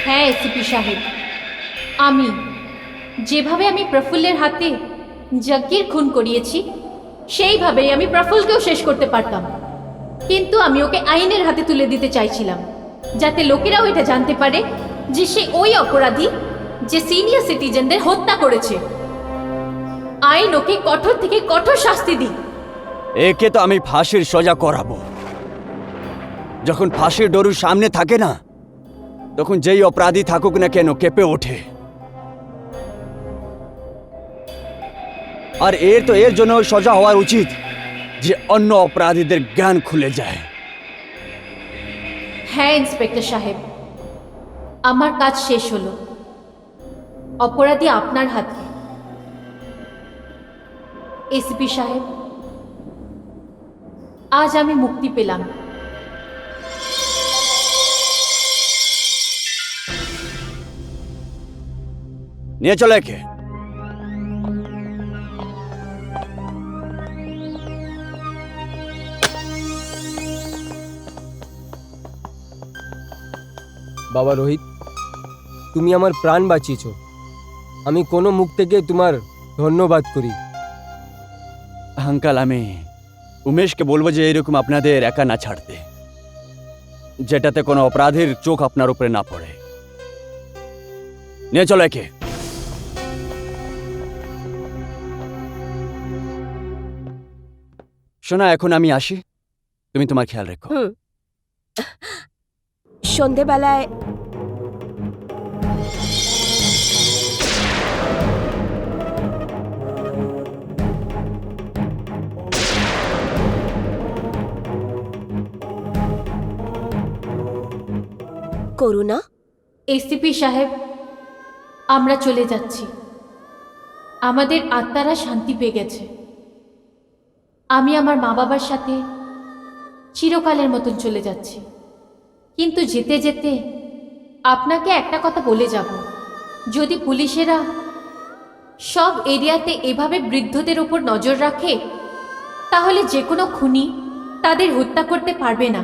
হ্যাঁ এসিপি সাহেব, আমি যেভাবে আমি প্রফুল্লের হাতে যজ্ঞের খুন করিয়েছি সেইভাবেই আমি প্রফুল্লকেও শেষ করতে পারতাম, কিন্তু আমি ওকে আইনের হাতে তুলে দিতে চাইছিলাম, যাতে লোকেরাও এটা জানতে পারে যে সে ওই অপরাধী যে সিনিয়র সিটিজেনদের হত্যা করেছে। আইন ওকে কঠোর থেকে কঠোর শাস্তি দিই। একে তো আমি ফাঁসির সজা করাবো। যখন ফাঁসির ডরু সামনে থাকে না, তখন যেই অপরাধী থাকুক না কেন কেঁপে ওঠে। আর এর জন্য সজা হওয়া উচিত যে অন্য অপরাধীদের জ্ঞান খুলে যায়। হ্যাঁ ইন্সপেক্টর সাহেব, আমার কাজ শেষ হলো। অপরাধী আপনার হাতে। এসিপি সাহেব, আজ আমি মুক্তি পেলাম, নিয়ে চলো একে। বাবা রোহিত, তুমি আমার প্রাণ বাঁচিয়েছ। আমি কোনো মুখ থেকে তোমার ধন্যবাদ করি। আঙ্কাল, আমি উমেশকে বলবো যে এরকম আপনাদের একা না ছাড়তে, যেটাতে কোনো অপরাধীর চোখ আপনার উপরে না পড়ে। নিয়ে চলো একে। শোনা, এখন আমি আসি, তুমি তোমার খেয়াল রেখো। হুম। সন্ধেবেলায় করুণা, এসিপি সাহেব, আমরা চলে যাচ্ছি। আমাদের আত্মারা শান্তি পেয়ে গেছে। আমি আমার মা বাবার সাথে চিরকালের মতন চলে যাচ্ছি, কিন্তু যেতে যেতে আপনাকে একটা কথা বলে যাব। যদি পুলিশেরা সব এরিয়াতে এভাবে বৃদ্ধদের ওপর নজর রাখে, তাহলে যে কোনো খুনি তাদের হত্যা করতে পারবে না।